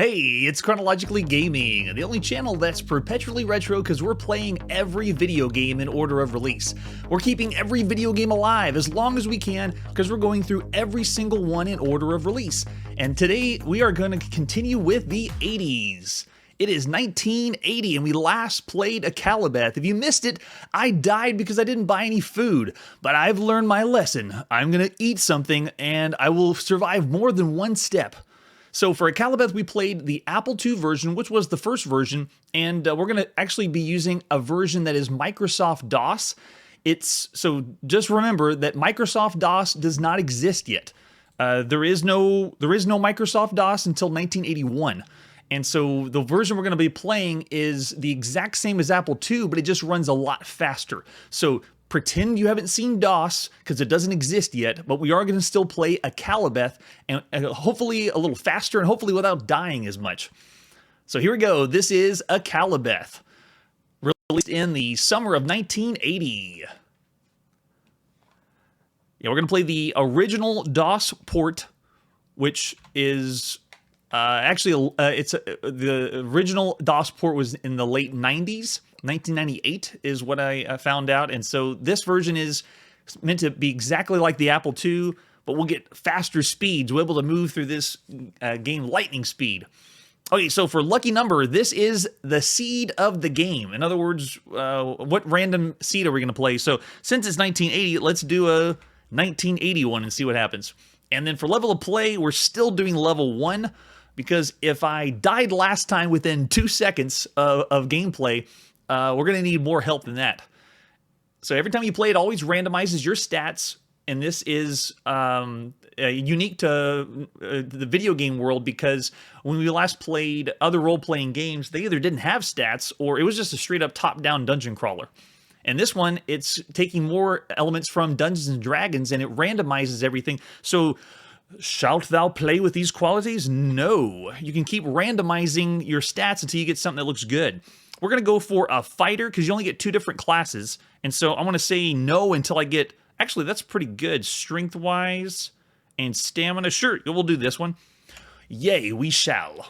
Hey, it's Chronologically Gaming, the only channel that's perpetually retro because we're playing every video game in order of release. We're keeping every video game alive as long as we can because we're going through every single one in order of release. And today we are going to continue with the 80s. It is 1980 and we last played Akalabeth. If you missed it, I died because I didn't buy any food, but I've learned my lesson. I'm going to eat something and I will survive more than one step. So for Akalabeth, we played the Apple II version, which was the first version, and we're going to actually be using a version that is Microsoft DOS. So just remember that Microsoft DOS does not exist yet. There is no Microsoft DOS until 1981. And so the version we're going to be playing is the exact same as Apple II, but it just runs a lot faster. So pretend you haven't seen DOS because it doesn't exist yet, but we are going to still play Akalabeth and hopefully a little faster and hopefully without dying as much. So here we go. This is Akalabeth, released in the summer of 1980. Yeah, we're going to play the original DOS port, which is the original DOS port was in the late 90s. 1998 is what I found out, and so this version is meant to be exactly like the Apple II, but we'll get faster speeds. We're able to move through this game lightning speed. Okay, so for lucky number, this is the seed of the game. In other words, what random seed are we going to play? So since it's 1980, let's do a 1981 and see what happens. And then for level of play, we're still doing level 1, because if I died last time within 2 seconds of gameplay, we're going to need more help than that. So every time you play, it always randomizes your stats, and this is unique to the video game world because when we last played other role-playing games, they either didn't have stats or it was just a straight-up top-down dungeon crawler. And this one, it's taking more elements from Dungeons and Dragons, and it randomizes everything. So, shalt thou play with these qualities? No. You can keep randomizing your stats until you get something that looks good. We're going to go for a fighter because you only get 2 different classes. And so I want to say no until I get... Actually, that's pretty good. Strength-wise and stamina. Sure, we'll do this one. Yea, we shall.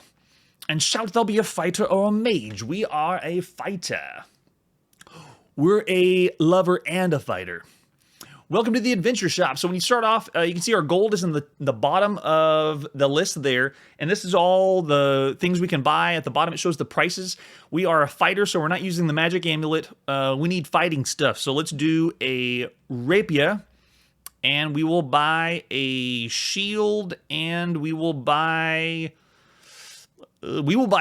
And shalt thou be a fighter or a mage? We are a fighter. We're a lover and a fighter. Welcome to the Adventure Shop. So when you start off, you can see our gold is in the bottom of the list there. And this is all the things we can buy. At the bottom, it shows the prices. We are a fighter, so we're not using the magic amulet. We need fighting stuff. So let's do a rapier. And we will buy a shield. And we will buy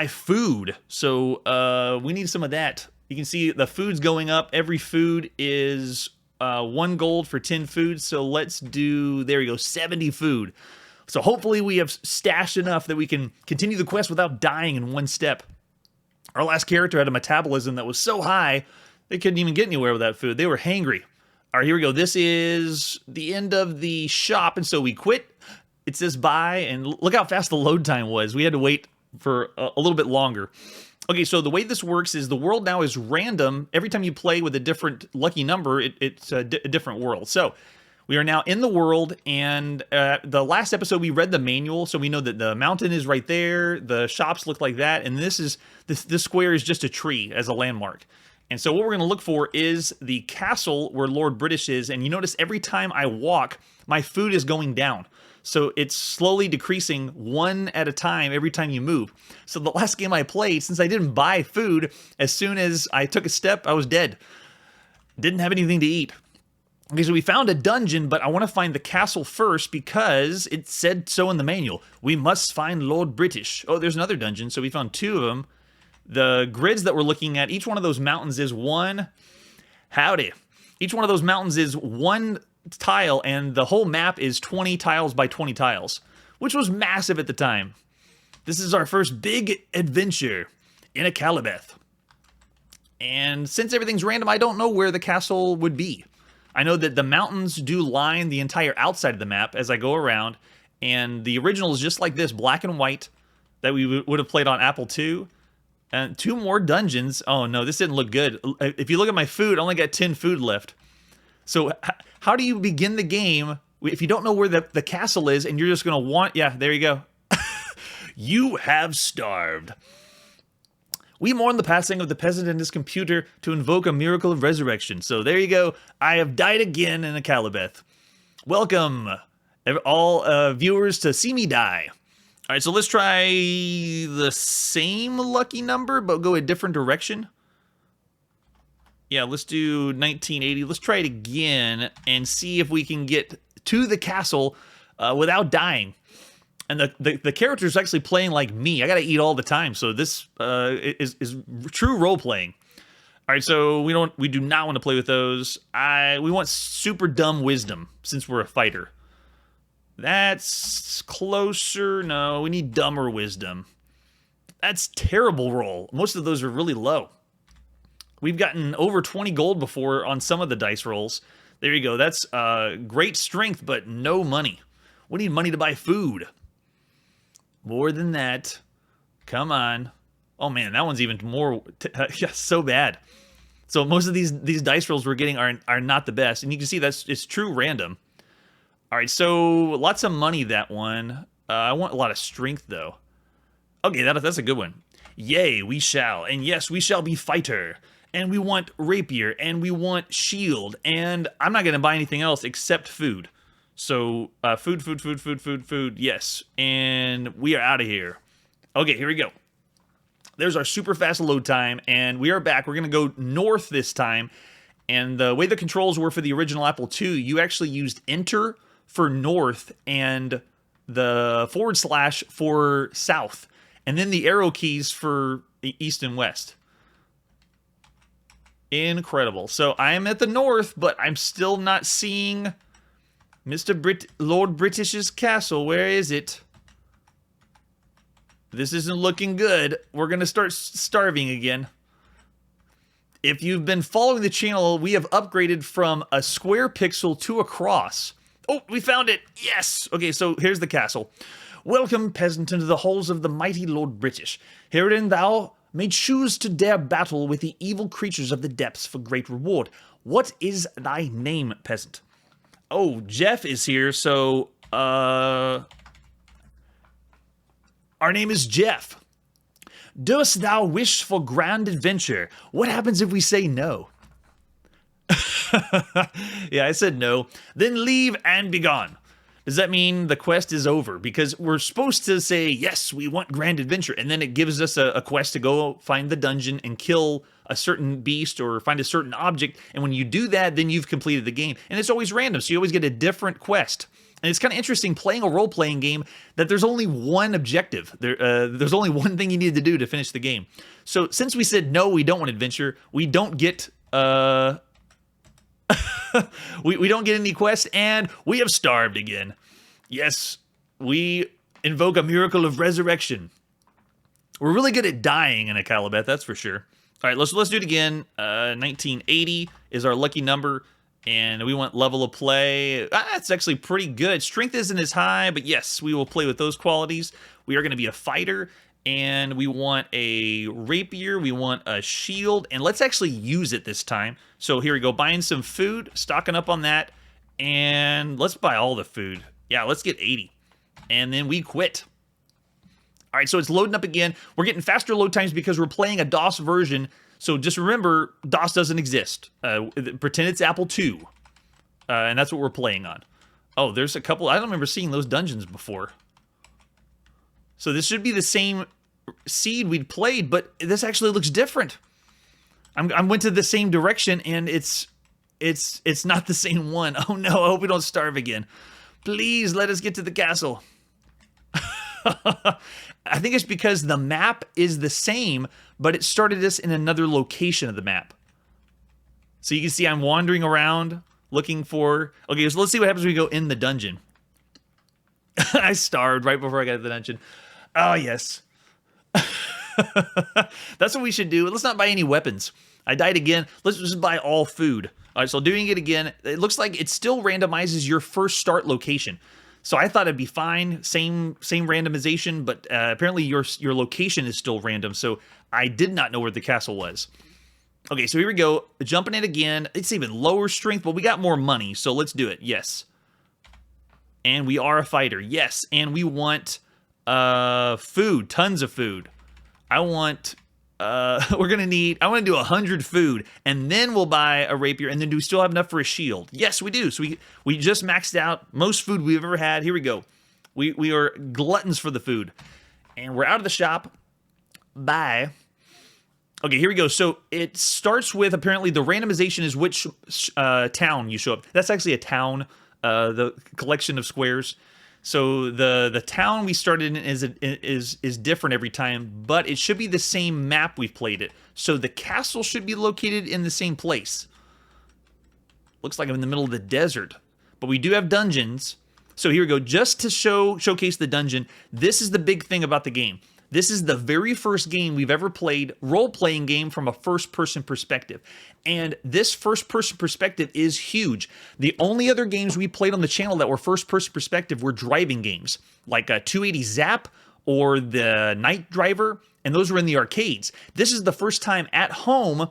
food. So we need some of that. You can see the food's going up. Every food is 1 gold for 10 food. So let's do, there we go, 70 food. So hopefully we have stashed enough that we can continue the quest without dying in one step. Our last character had a metabolism that was so high, they couldn't even get anywhere with that food. They were hangry. All right, here we go. This is the end of the shop, and so we quit. It says bye, and look how fast the load time was. We had to wait for a little bit longer. Okay, so the way this works is the world now is random. Every time you play with a different lucky number, it's a different world. So we are now in the world, and the last episode we read the manual, so we know that the mountain is right there, the shops look like that, and this square is just a tree as a landmark. And so what we're going to look for is the castle where Lord British is, and you notice every time I walk, my food is going down. So it's slowly decreasing 1 at a time every time you move. So the last game I played, since I didn't buy food, as soon as I took a step, I was dead. Didn't have anything to eat. Okay, so we found a dungeon, but I want to find the castle first because it said so in the manual. We must find Lord British. Oh, there's another dungeon, so we found 2 of them. The grids that we're looking at, each one of those mountains is 1... Howdy. Each one of those mountains is 1 tile, and the whole map is 20 tiles by 20 tiles, which was massive at the time. This is our first big adventure in Akalabeth. And since everything's random, I don't know where the castle would be. I know that the mountains do line the entire outside of the map as I go around, and the original is just like this, black and white, that we would have played on Apple II. And 2 more dungeons. Oh no, this didn't look good. If you look at my food, I only got 10 food left. So how do you begin the game if you don't know where the castle is and you're just going to want... Yeah, there you go. You have starved. We mourn the passing of the peasant and his computer to invoke a miracle of resurrection. So there you go. I have died again in Akalabeth. Welcome, all viewers, to see me die. All right, so let's try the same lucky number, but go a different direction. Yeah, let's do 1980. Let's try it again and see if we can get to the castle without dying. And the character's actually playing like me. I gotta eat all the time, so this is true role playing. All right, so we do not want to play with those. We want super dumb wisdom since we're a fighter. That's closer. No, we need dumber wisdom. That's terrible roll. Most of those are really low. We've gotten over 20 gold before on some of the dice rolls. There you go. That's great strength, but no money. We need money to buy food. More than that. Come on. Oh man, that one's even more yeah, so bad. So most of these dice rolls we're getting are not the best, and you can see it's true random. All right, so lots of money that one. I want a lot of strength though. Okay, that's a good one. Yea, we shall, and yes, we shall be fighter, and we want rapier, and we want shield, and I'm not gonna buy anything else except food. So, food, yes. And we are out of here. Okay, here we go. There's our super fast load time, and we are back. We're going to go north this time. And the way the controls were for the original Apple II, you actually used enter for north and the / for south. And then the arrow keys for east and west. Incredible. So, I am at the north, but I'm still not seeing Lord British's castle. Where is it? This isn't looking good. We're going to start starving again. If you've been following the channel, we have upgraded from a square pixel to a cross. Oh, we found it. Yes. Okay, so here's the castle. Welcome, peasant, into the halls of the mighty Lord British. Herein thou may choose to dare battle with the evil creatures of the depths for great reward. What is thy name, peasant? Oh, Jeff is here, so, our name is Jeff. Dost thou wish for grand adventure? What happens if we say no? Yeah, I said no. Then leave and be gone. Does that mean the quest is over? Because we're supposed to say, yes, we want grand adventure, and then it gives us a quest to go find the dungeon and kill a certain beast or find a certain object, and when you do that, then you've completed the game. And it's always random, so you always get a different quest. And it's kind of interesting playing a role-playing game that there's only one objective. There's only one thing you need to do to finish the game. So since we said no, we don't want adventure, we don't get we don't get any quests, and we have starved again. Yes, we invoke a miracle of resurrection. We're really good at dying in Akalabeth, that's for sure. All right, let's do it again. 1980 is our lucky number, and we want level of play. That's actually pretty good. Strength isn't as high, but yes, we will play with those qualities. We are going to be a fighter, and we want a rapier. We want a shield, and let's actually use it this time. So here we go, buying some food, stocking up on that, and let's buy all the food. Yeah, let's get 80, and then we quit. All right, so it's loading up again. We're getting faster load times because we're playing a DOS version. So just remember, DOS doesn't exist. Pretend it's Apple II, and that's what we're playing on. Oh, there's a couple. I don't remember seeing those dungeons before. So this should be the same seed we'd played, but this actually looks different. I went to the same direction, and it's not the same one. Oh no, I hope we don't starve again. Please let us get to the castle. I think it's because the map is the same, but it started us in another location of the map. So you can see I'm wandering around looking for... Okay, so let's see what happens when we go in the dungeon. I starved right before I got to the dungeon. Oh, yes. That's what we should do. Let's not buy any weapons. I died again. Let's just buy all food. All right, so doing it again, it looks like it still randomizes your first start location. So I thought it'd be fine, same randomization, but apparently your location is still random, so I did not know where the castle was. Okay, so here we go, jumping in again. It's even lower strength, but we got more money, so let's do it, yes. And we are a fighter, yes, and we want Food, tons of food. I want we're gonna need. I want to do 100 food, and then we'll buy a rapier. And then do we still have enough for a shield? Yes, we do. So we just maxed out most food we've ever had. Here we go. We are gluttons for the food, and we're out of the shop. Bye. Okay, here we go. So it starts with apparently the randomization is which town you show up. That's actually a town, the collection of squares. So the town we started in is different every time, but it should be the same map we've played it. So the castle should be located in the same place. Looks like I'm in the middle of the desert, but we do have dungeons. So here we go. Just to showcase the dungeon, this is the big thing about the game. This is the very first game we've ever played, role-playing game from a first-person perspective. And this first-person perspective is huge. The only other games we played on the channel that were first-person perspective were driving games, like a 280 Zap or the Night Driver, and those were in the arcades. This is the first time at home.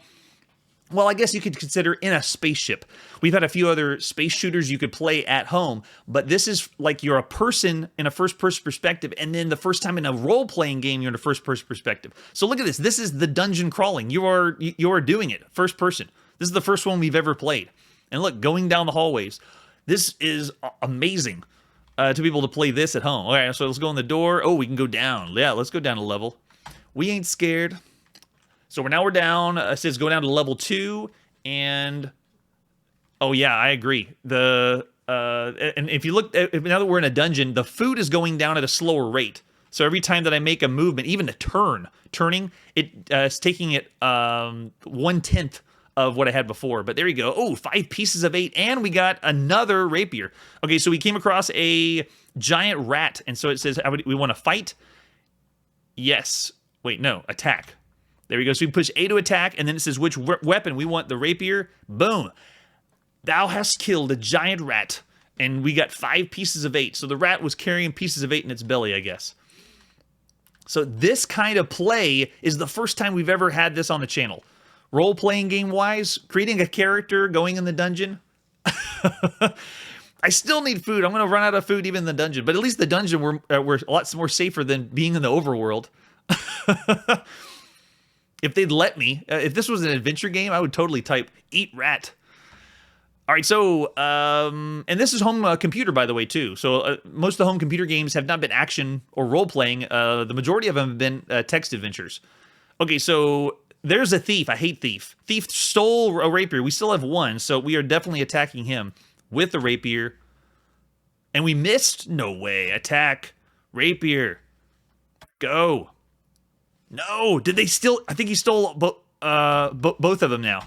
Well, I guess you could consider in a spaceship. We've had a few other space shooters you could play at home, but this is like you're a person in a first-person perspective, and then the first time in a role-playing game, you're in a first-person perspective. So look at this. This is the dungeon crawling. You are doing it, first person. This is the first one we've ever played. And look, going down the hallways. This is amazing to be able to play this at home. All right, so let's go in the door. Oh, we can go down. Yeah, let's go down a level. We ain't scared. So we're down. It says go down to level 2, and oh yeah, I agree. And if you look, now that we're in a dungeon, the food is going down at a slower rate. So every time that I make a movement, even a turning, it's taking it 1/10 of what I had before. But there you go. Oh, 5 pieces of 8, and we got another rapier. Okay, so we came across a giant rat, and so it says we want to fight. Yes. Wait, no, attack. There we go. So we push A to attack, and then it says which weapon we want. The rapier. Boom. Thou hast killed a giant rat, and we got 5 pieces of 8. So the rat was carrying pieces of 8 in its belly, I guess. So this kind of play is the first time we've ever had this on the channel. Role-playing game-wise, creating a character, going in the dungeon. I still need food. I'm going to run out of food even in the dungeon. But at least the dungeon, we're a lot more safer than being in the overworld. If they'd let me, if this was an adventure game, I would totally type eat rat. All right, so, and this is home computer, by the way, too. So most of the home computer games have not been action or role-playing. The majority of them have been text adventures. Okay, so there's a thief. I hate thief. Thief stole a rapier. We still have 1, so we are definitely attacking him with the rapier. And we missed? No way. Attack. Rapier. Go. No, did they still? I think he stole both of them now.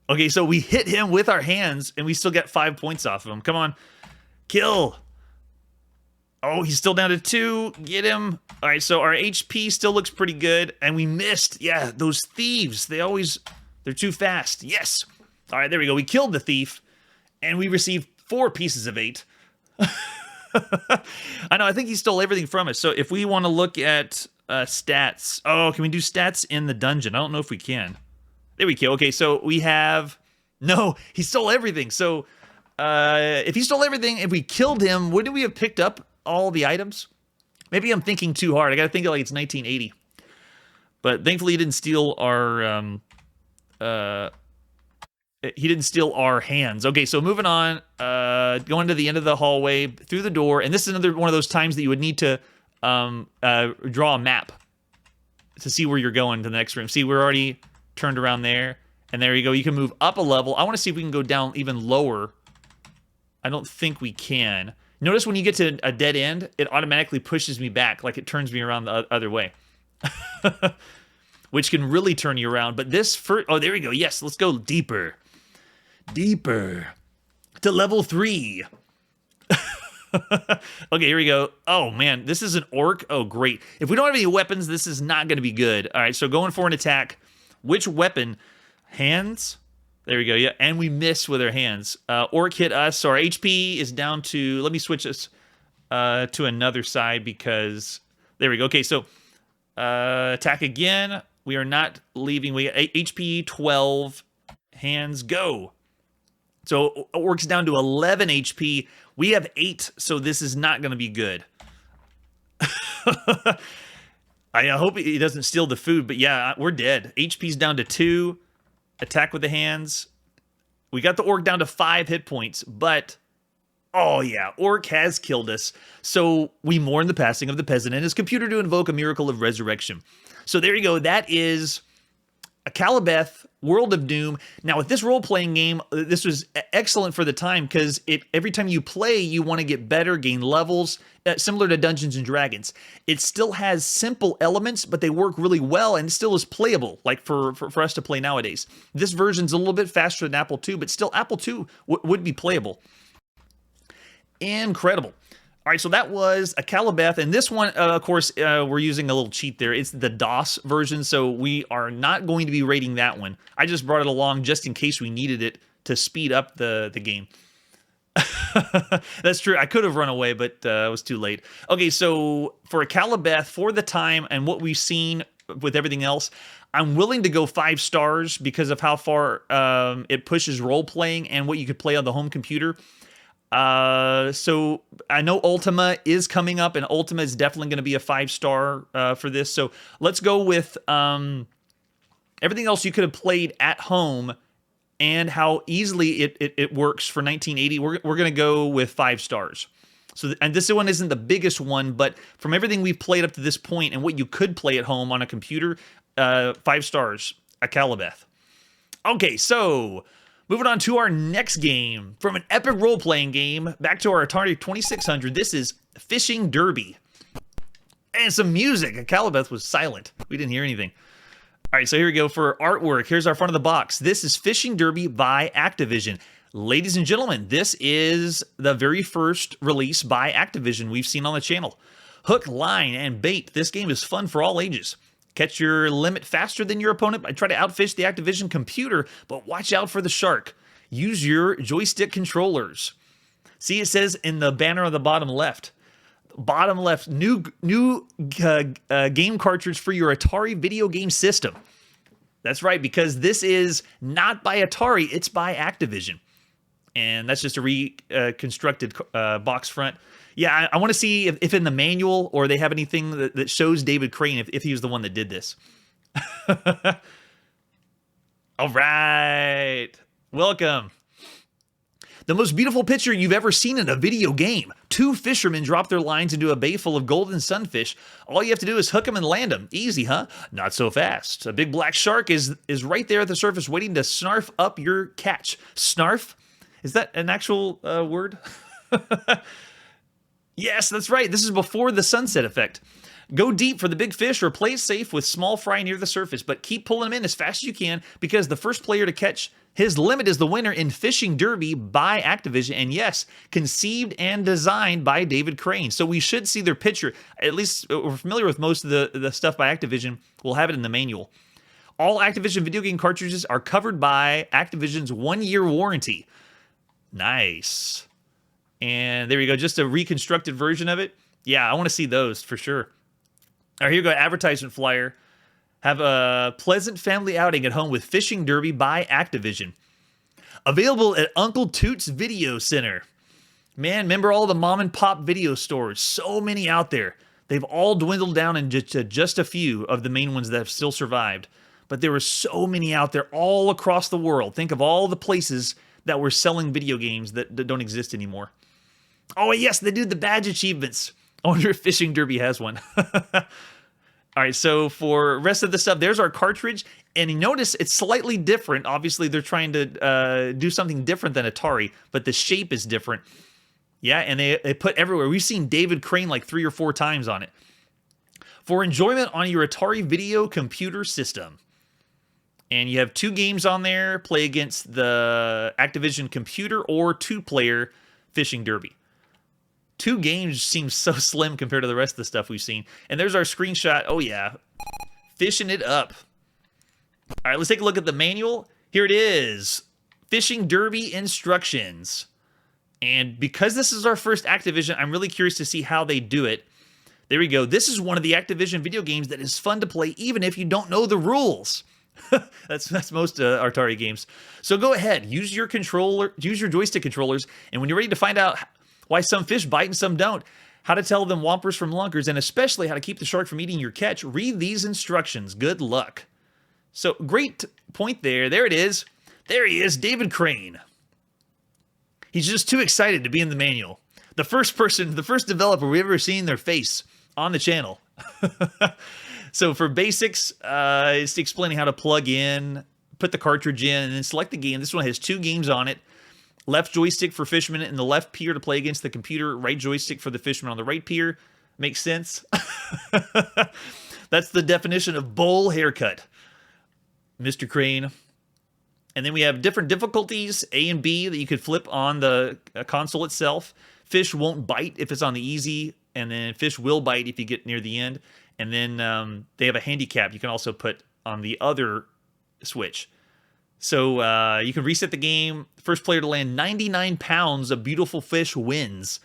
Okay, so we hit him with our hands, and we still get 5 points off of him. Come on, kill. Oh, he's still down to 2. Get him. All right, so our HP still looks pretty good, and we missed. Yeah, those thieves, they're too fast. Yes. All right, there we go. We killed the thief, and we received 4 pieces of 8. I know, I think he stole everything from us. So if we want to look at stats. Oh, can we do stats in the dungeon? I don't know if we can. There we go. Okay, so we have... No, he stole everything. So if he stole everything, if we killed him, wouldn't we have picked up all the items? Maybe I'm thinking too hard. I got to think like it's 1980. But thankfully he didn't steal our... he didn't steal our hands. Okay, so moving on. Going to the end of the hallway, through the door. And this is another one of those times that you would need to draw a map to see where you're going to the next room. See, we're already turned around there, and there you go. You can move up a level. I want to see if we can go down even lower. I don't think we can. Notice when you get to a dead end, it automatically pushes me back, like it turns me around the other way. Which can really turn you around. But this first... Oh, there we go. Yes, let's go deeper. Deeper. To level 3. Okay, here we go. Oh, man, this is an orc. Oh, great. If we don't have any weapons, this is not going to be good. All right, so going for an attack. Which weapon? Hands? There we go. Yeah, and we miss with our hands. Orc hit us, so our HP is down to... Let me switch this to another side because... There we go. Okay, so attack again. We are not leaving. We got HP 12. Hands, go. So orc's down to 11 HP. We have 8, so this is not going to be good. I hope he doesn't steal the food, but yeah, we're dead. HP's down to 2. Attack with the hands. We got the orc down to 5 hit points, but oh yeah, orc has killed us. So we mourn the passing of the peasant and his computer to invoke a miracle of resurrection. So there you go. That is Akalabeth, World of Doom. Now, with this role-playing game, this was excellent for the time because every time you play, you want to get better, gain levels, similar to Dungeons & Dragons. It still has simple elements, but they work really well and still is playable, like for us to play nowadays. This version's a little bit faster than Apple II, but still Apple II would be playable. Incredible. All right, so that was Akalabeth, and this one, of course, we're using a little cheat there. It's the DOS version, so we are not going to be rating that one. I just brought it along just in case we needed it to speed up the game. That's true. I could have run away, but it was too late. Okay, so for Akalabeth, for the time and what we've seen with everything else, I'm willing to go 5 stars because of how far it pushes role-playing and what you could play on the home computer. So I know Ultima is coming up, and Ultima is definitely going to be a 5-star for this. So let's go with everything else you could have played at home and how easily it works for 1980. We're going to go with 5 stars. So, and this one isn't the biggest one, but from everything we've played up to this point and what you could play at home on a computer, 5 stars, Akalabeth. Okay, so moving on to our next game. From an epic role-playing game, back to our Atari 2600, this is Fishing Derby. And some music. Akalabeth was silent. We didn't hear anything. All right, so here we go for artwork. Here's our front of the box. This is Fishing Derby by Activision. Ladies and gentlemen, this is the very first release by Activision we've seen on the channel. Hook, line, and bait. This game is fun for all ages. Catch your limit faster than your opponent by trying to outfish the Activision computer, but watch out for the shark. Use your joystick controllers. See, it says in the banner on the bottom left. Bottom left, new game cartridge for your Atari video game system. That's right, because this is not by Atari, it's by Activision. And that's just a reconstructed box front. Yeah, I want to see if in the manual or they have anything that shows David Crane, if he was the one that did this. All right. Welcome. The most beautiful picture you've ever seen in a video game. 2 fishermen drop their lines into a bay full of golden sunfish. All you have to do is hook them and land them. Easy, huh? Not so fast. A big black shark is right there at the surface waiting to snarf up your catch. Snarf? Is that an actual word? Yes, that's right. This is before the sunset effect. Go deep for the big fish or play safe with small fry near the surface, but keep pulling them in as fast as you can because the first player to catch his limit is the winner in Fishing Derby by Activision. And yes, conceived and designed by David Crane. So we should see their picture. At least we're familiar with most of the stuff by Activision. We'll have it in the manual. All Activision video game cartridges are covered by Activision's 1-year warranty. Nice. And there you go, just a reconstructed version of it. Yeah, I want to see those for sure. All right, here we go, advertisement flyer. Have a pleasant family outing at home with Fishing Derby by Activision. Available at Uncle Toot's Video Center. Man, remember all the mom and pop video stores? So many out there. They've all dwindled down into just a few of the main ones that have still survived. But there were so many out there all across the world. Think of all the places that were selling video games that don't exist anymore. Oh, yes, they do the badge achievements. I wonder if Fishing Derby has one. All right, so for rest of the stuff, there's our cartridge. And you notice it's slightly different. Obviously, they're trying to do something different than Atari, but the shape is different. Yeah, and they put everywhere. We've seen David Crane like 3 or 4 times on it. For enjoyment on your Atari video computer system. And you have 2 games on there. Play against the Activision computer or 2-player Fishing Derby. 2 games seems so slim compared to the rest of the stuff we've seen. And there's our screenshot. Oh, yeah. Fishing it up. All right, let's take a look at the manual. Here it is. Fishing Derby instructions. And because this is our first Activision, I'm really curious to see how they do it. There we go. This is one of the Activision video games that is fun to play even if you don't know the rules. That's most Atari games. So go ahead. Use your joystick controllers. And when you're ready to find out why some fish bite and some don't, How to tell them whompers from lunkers, and especially how to keep the shark from eating your catch. Read these instructions. Good luck. So, great point there. There it is. There he is, David Crane. He's just too excited to be in the manual. The first developer we've ever seen their face on the channel. So for basics, it's explaining how to plug in, put the cartridge in, and then select the game. This one has 2 games on it. Left joystick for Fisherman and the left pier to play against the computer. Right joystick for the Fisherman on the right pier. Makes sense? That's the definition of bowl haircut, Mr. Crane. And then we have different difficulties, A and B, that you could flip on the console itself. Fish won't bite if it's on the easy, and then fish will bite if you get near the end. And then they have a handicap you can also put on the other switch. So you can reset the game. First player to land 99 pounds of beautiful fish wins.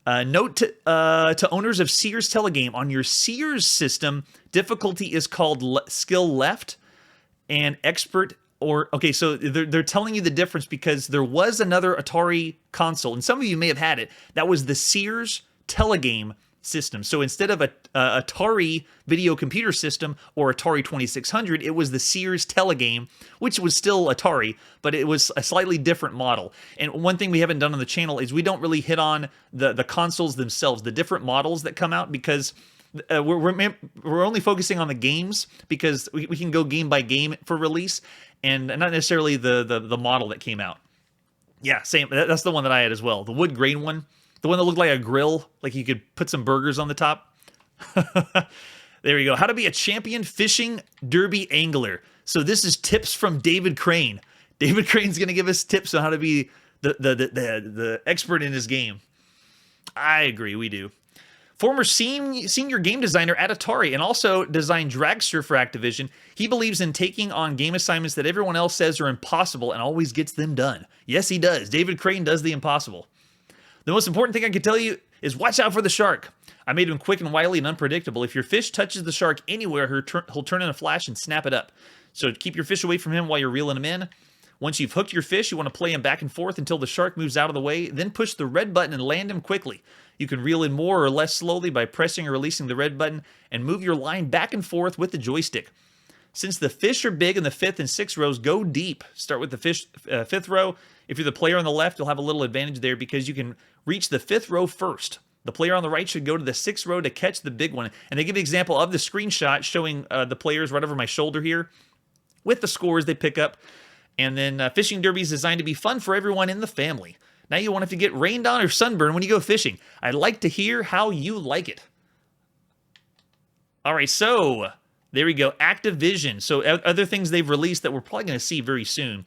Note to owners of Sears Telegame, on your Sears system, difficulty is called Skill Left and Expert. Okay, so they're telling you the difference because there was another Atari console, and some of you may have had it, that was the Sears Telegame system. So instead of a Atari video computer system or Atari 2600, it was the Sears Telegame, which was still Atari, but it was a slightly different model. And one thing we haven't done on the channel is we don't really hit on the consoles themselves, the different models that come out, because we're only focusing on the games, because we can go game by game for release, and not necessarily the model that came out. Yeah, same. That's the one that I had as well. The wood grain one. The one that looked like a grill, like you could put some burgers on the top. There you go. How to be a champion fishing derby angler. So this is tips from David Crane. David Crane's going to give us tips on how to be the expert in his game. I agree, we do. Former senior game designer at Atari and also designed Dragster for Activision, he believes in taking on game assignments that everyone else says are impossible and always gets them done. Yes, he does. David Crane does the impossible. The most important thing I can tell you is watch out for the shark. I made him quick and wily and unpredictable. If your fish touches the shark anywhere, he'll turn in a flash and snap it up. So keep your fish away from him while you're reeling him in. Once you've hooked your fish, you want to play him back and forth until the shark moves out of the way. Then push the red button and land him quickly. You can reel in more or less slowly by pressing or releasing the red button, and move your line back and forth with the joystick. Since the fish are big in the 5th and 6th rows, go deep. Start with the fish 5th row. If you're the player on the left, you'll have a little advantage there because you can reach the 5th row first. The player on the right should go to the 6th row to catch the big one. And they give an example of the screenshot showing the players right over my shoulder here with the scores they pick up. And then fishing derby is designed to be fun for everyone in the family. Now you won't have to get rained on or sunburned when you go fishing. I'd like to hear how you like it. All right, so there we go. Activision. So other things they've released that we're probably going to see very soon.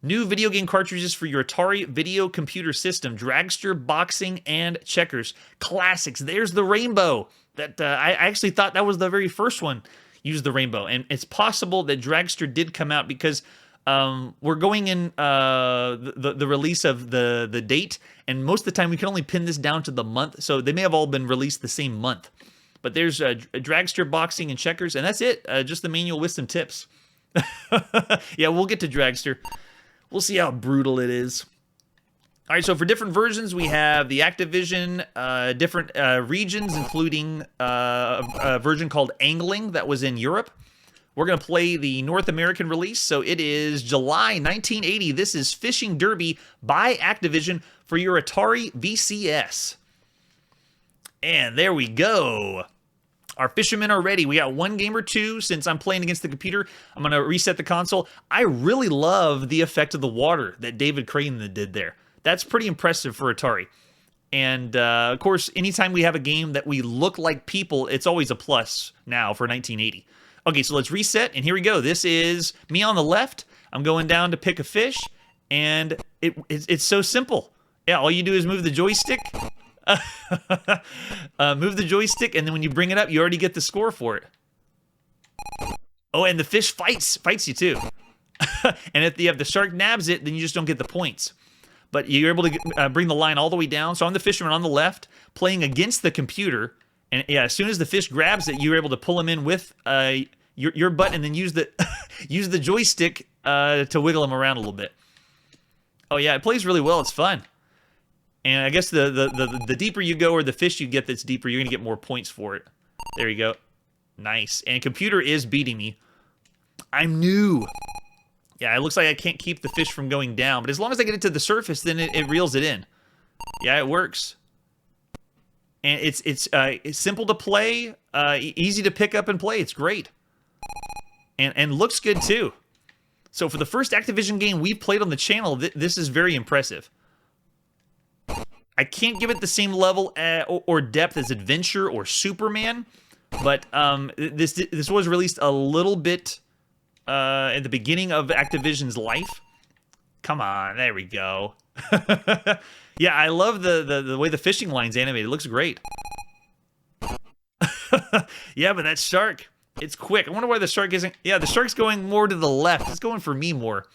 New video game cartridges for your Atari video computer system. Dragster, Boxing, and Checkers. Classics. There's the rainbow. That I actually thought that was the very first one used the rainbow. And it's possible that Dragster did come out because we're going in the release of the date, and most of the time we can only pin this down to the month, so they may have all been released the same month. But there's a Dragster, Boxing, and Checkers, and that's it. Just the manual with some tips. Yeah, we'll get to Dragster. We'll see how brutal it is. All right, so for different versions, we have the Activision, different regions, including a version called Angling that was in Europe. We're going to play the North American release, so it is July 1980. This is Fishing Derby by Activision for your Atari VCS. And there we go. Our fishermen are ready. We got one game or two. Since I'm playing against the computer, I'm going to reset the console. I really love the effect of the water that David Crane did there. That's pretty impressive for Atari. And, of course, anytime we have a game that we look like people, it's always a plus now for 1980. Okay, so let's reset, and here we go. This is me on the left. I'm going down to pick a fish, and it's so simple. Yeah, all you do is move the joystick. Move the joystick, and then when you bring it up, you already get the score for it. Oh, and the fish fights you too. And if the shark nabs it, then you just don't get the points. But you're able to bring the line all the way down. So I'm the fisherman on the left, playing against the computer. And yeah, as soon as the fish grabs it, you're able to pull him in with your button, and then use the use the joystick to wiggle him around a little bit. Oh yeah, it plays really well. It's fun. And I guess the deeper you go or the fish you get that's deeper, you're going to get more points for it. There you go. Nice. And computer is beating me. I'm new. Yeah, it looks like I can't keep the fish from going down. But as long as I get it to the surface, then it reels it in. Yeah, it works. And it's simple to play, easy to pick up and play. It's great. And looks good, too. So for the first Activision game we've played on the channel, this is very impressive. I can't give it the same level or depth as Adventure or Superman, but this was released a little bit at the beginning of Activision's life. Come on, there we go. Yeah, I love the way the fishing line's animated. It looks great. Yeah, but that shark, it's quick. I wonder why the shark isn't... Yeah, the shark's going more to the left. It's going for me more.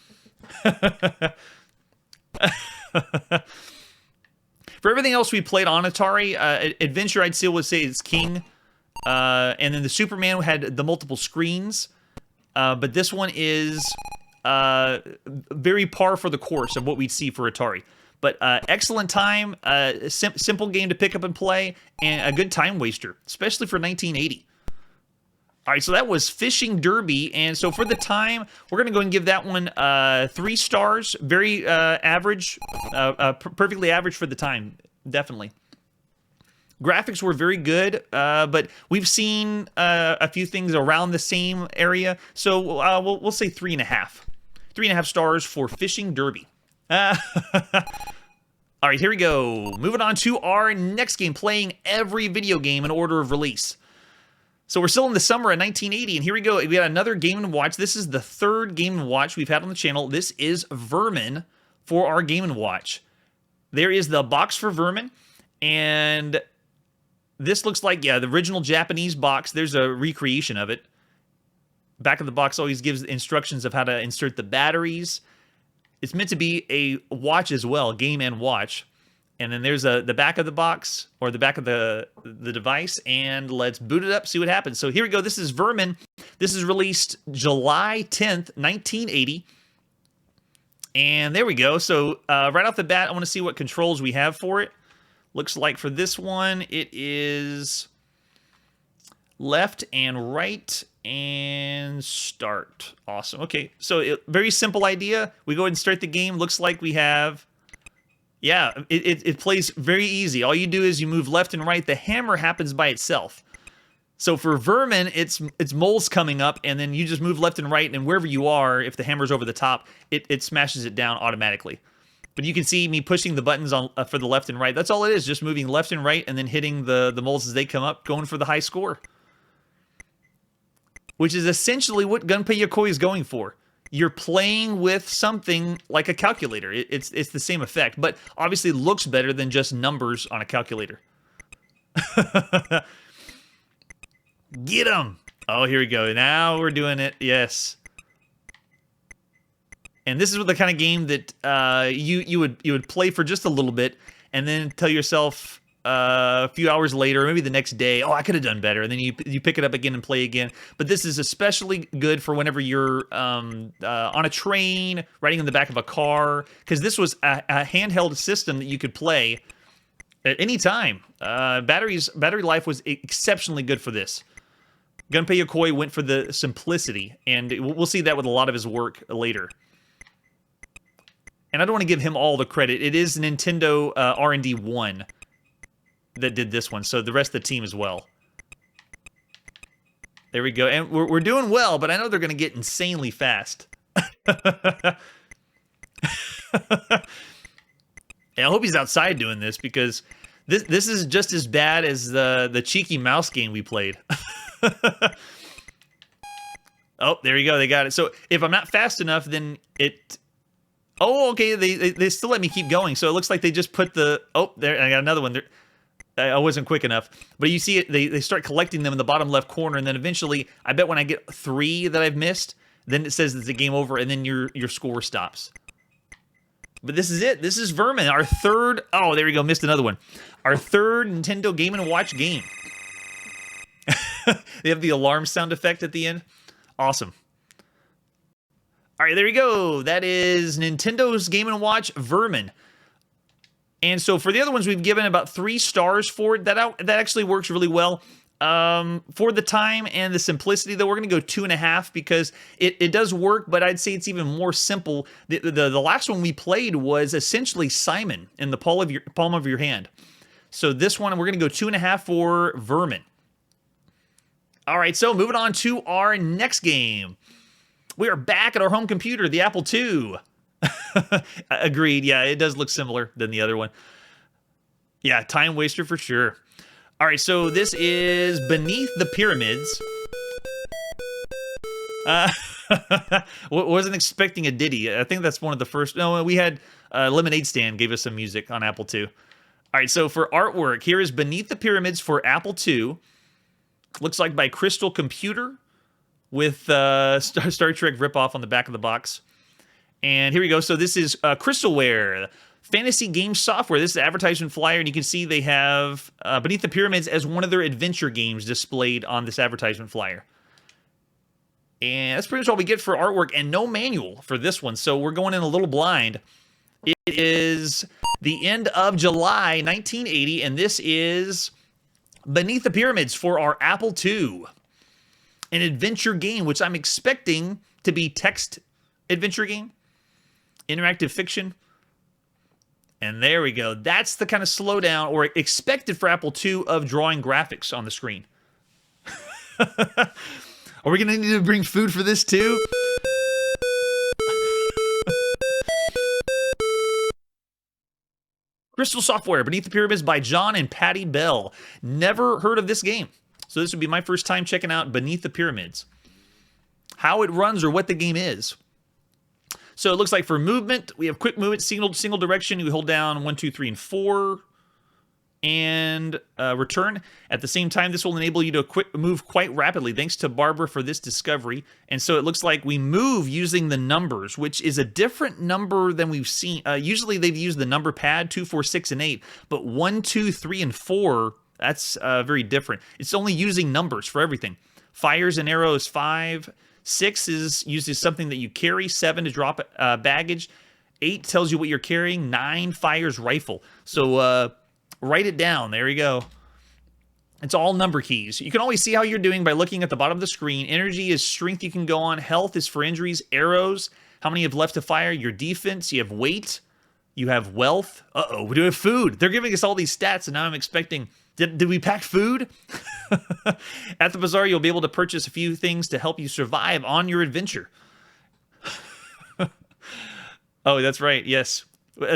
For everything else we played on Atari, Adventure I'd still would say is king. And then the Superman had the multiple screens. But this one is very par for the course of what we'd see for Atari. But excellent time, simple game to pick up and play, and a good time waster, especially for 1980. All right, so that was Fishing Derby, and so for the time, we're going to go and give that one 3 stars. Very average, perfectly average for the time, definitely. Graphics were very good, but we've seen a few things around the same area, so we'll say 3.5. 3.5 stars for Fishing Derby. All right, here we go. Moving on to our next game, playing every video game in order of release. So we're still in the summer of 1980, and here we go. We got another Game & Watch. This is the third Game & Watch we've had on the channel. This is Vermin for our Game & Watch. There is the box for Vermin, and this looks like, yeah, the original Japanese box. There's a recreation of it. Back of the box always gives instructions of how to insert the batteries. It's meant to be a watch as well, Game & Watch. And then there's the back of the box, or the back of the device, and let's boot it up, see what happens. So here we go. This is Vermin. This is released July 10th, 1980. And there we go. So right off the bat, I want to see what controls we have for it. Looks like for this one, it is left and right and start. Awesome. Okay, so very simple idea. We go ahead and start the game. Looks like we have... Yeah, it plays very easy. All you do is you move left and right. The hammer happens by itself. So for Vermin, it's moles coming up, and then you just move left and right, and wherever you are, if the hammer's over the top, it smashes it down automatically. But you can see me pushing the buttons on for the left and right. That's all it is, just moving left and right, and then hitting the moles as they come up, going for the high score. Which is essentially what Gunpei Yokoi is going for. You're playing with something like a calculator. It's the same effect, but obviously looks better than just numbers on a calculator. Get him! Oh, here we go. Now we're doing it. Yes. And this is the kind of game that you would play for just a little bit, and then tell yourself a few hours later, maybe the next day, oh, I could have done better. And then you pick it up again and play again. But this is especially good for whenever you're on a train, riding in the back of a car, because this was a handheld system that you could play at any time. Battery life was exceptionally good for this. Gunpei Yokoi went for the simplicity, and we'll see that with a lot of his work later. And I don't want to give him all the credit. It is Nintendo R&D 1 that did this one, so the rest of the team as well. There we go, and we're doing well, but I know they're going to get insanely fast. Yeah, I hope he's outside doing this, because this is just as bad as the cheeky mouse game we played. Oh, there you go, they got it. So if I'm not fast enough, then it... Oh, okay, they still let me keep going, so it looks like they just put the... Oh, there, I got another one. I wasn't quick enough. But you see it, they start collecting them in the bottom left corner, and then eventually, I bet when I get 3 that I've missed, then it says it's a game over, and then your score stops. But this is it. This is Vermin, our third... Oh, there we go, missed another one. Our third Nintendo Game & Watch game. They have the alarm sound effect at the end. Awesome. All right, there we go. That is Nintendo's Game & Watch Vermin. And so for the other ones, we've given about 3 stars for it. That actually works really well. For the time and the simplicity, though, we're going to go 2.5 because it does work, but I'd say it's even more simple. The last one we played was essentially Simon in the palm of your hand. So this one, we're going to go 2.5 for Vermin. All right, so moving on to our next game. We are back at our home computer, the Apple II. Agreed. Yeah, it does look similar than the other one. Yeah, time waster for sure. All right, so this is Beneath the Pyramids. Wasn't expecting a ditty. I think that's one of the first. No, we had Lemonade Stand gave us some music on Apple II. All right, so for artwork, here is Beneath the Pyramids for Apple II. Looks like by Crystal Computer with Star Trek ripoff on the back of the box. And here we go. So this is Crystalware, fantasy game software. This is the advertisement flyer, and you can see they have Beneath the Pyramids as one of their adventure games displayed on this advertisement flyer. And that's pretty much all we get for artwork, and no manual for this one, so we're going in a little blind. It is the end of July 1980, and this is Beneath the Pyramids for our Apple II. An adventure game, which I'm expecting to be text adventure game, interactive fiction. And there we go. That's the kind of slowdown or expected for Apple II of drawing graphics on the screen. Are we going to need to bring food for this too? Crystal Software, Beneath the Pyramids by John and Patty Bell. Never heard of this game. So this would be my first time checking out Beneath the Pyramids. How it runs or what the game is. So it looks like for movement, we have quick movement, single direction. You hold down 1, 2, 3, and 4. And return. At the same time, this will enable you to move quite rapidly. Thanks to Barbara for this discovery. And so it looks like we move using the numbers, which is a different number than we've seen. Usually they've used the number pad, 2, 4, 6, and 8. But 1, 2, 3, and 4, that's very different. It's only using numbers for everything. Fires and arrows, 5. 6 uses something that you carry. 7 to drop baggage. 8 tells you what you're carrying. 9 fires rifle. So, write it down. There you go. It's all number keys. You can always see how you're doing by looking at the bottom of the screen. Energy is strength you can go on. Health is for injuries. Arrows, how many you have left to fire. Your defense, you have weight. You have wealth. Uh-oh, we do have food. They're giving us all these stats, and now I'm expecting... Did we pack food? At the bazaar, you'll be able to purchase a few things to help you survive on your adventure. Oh, that's right. Yes.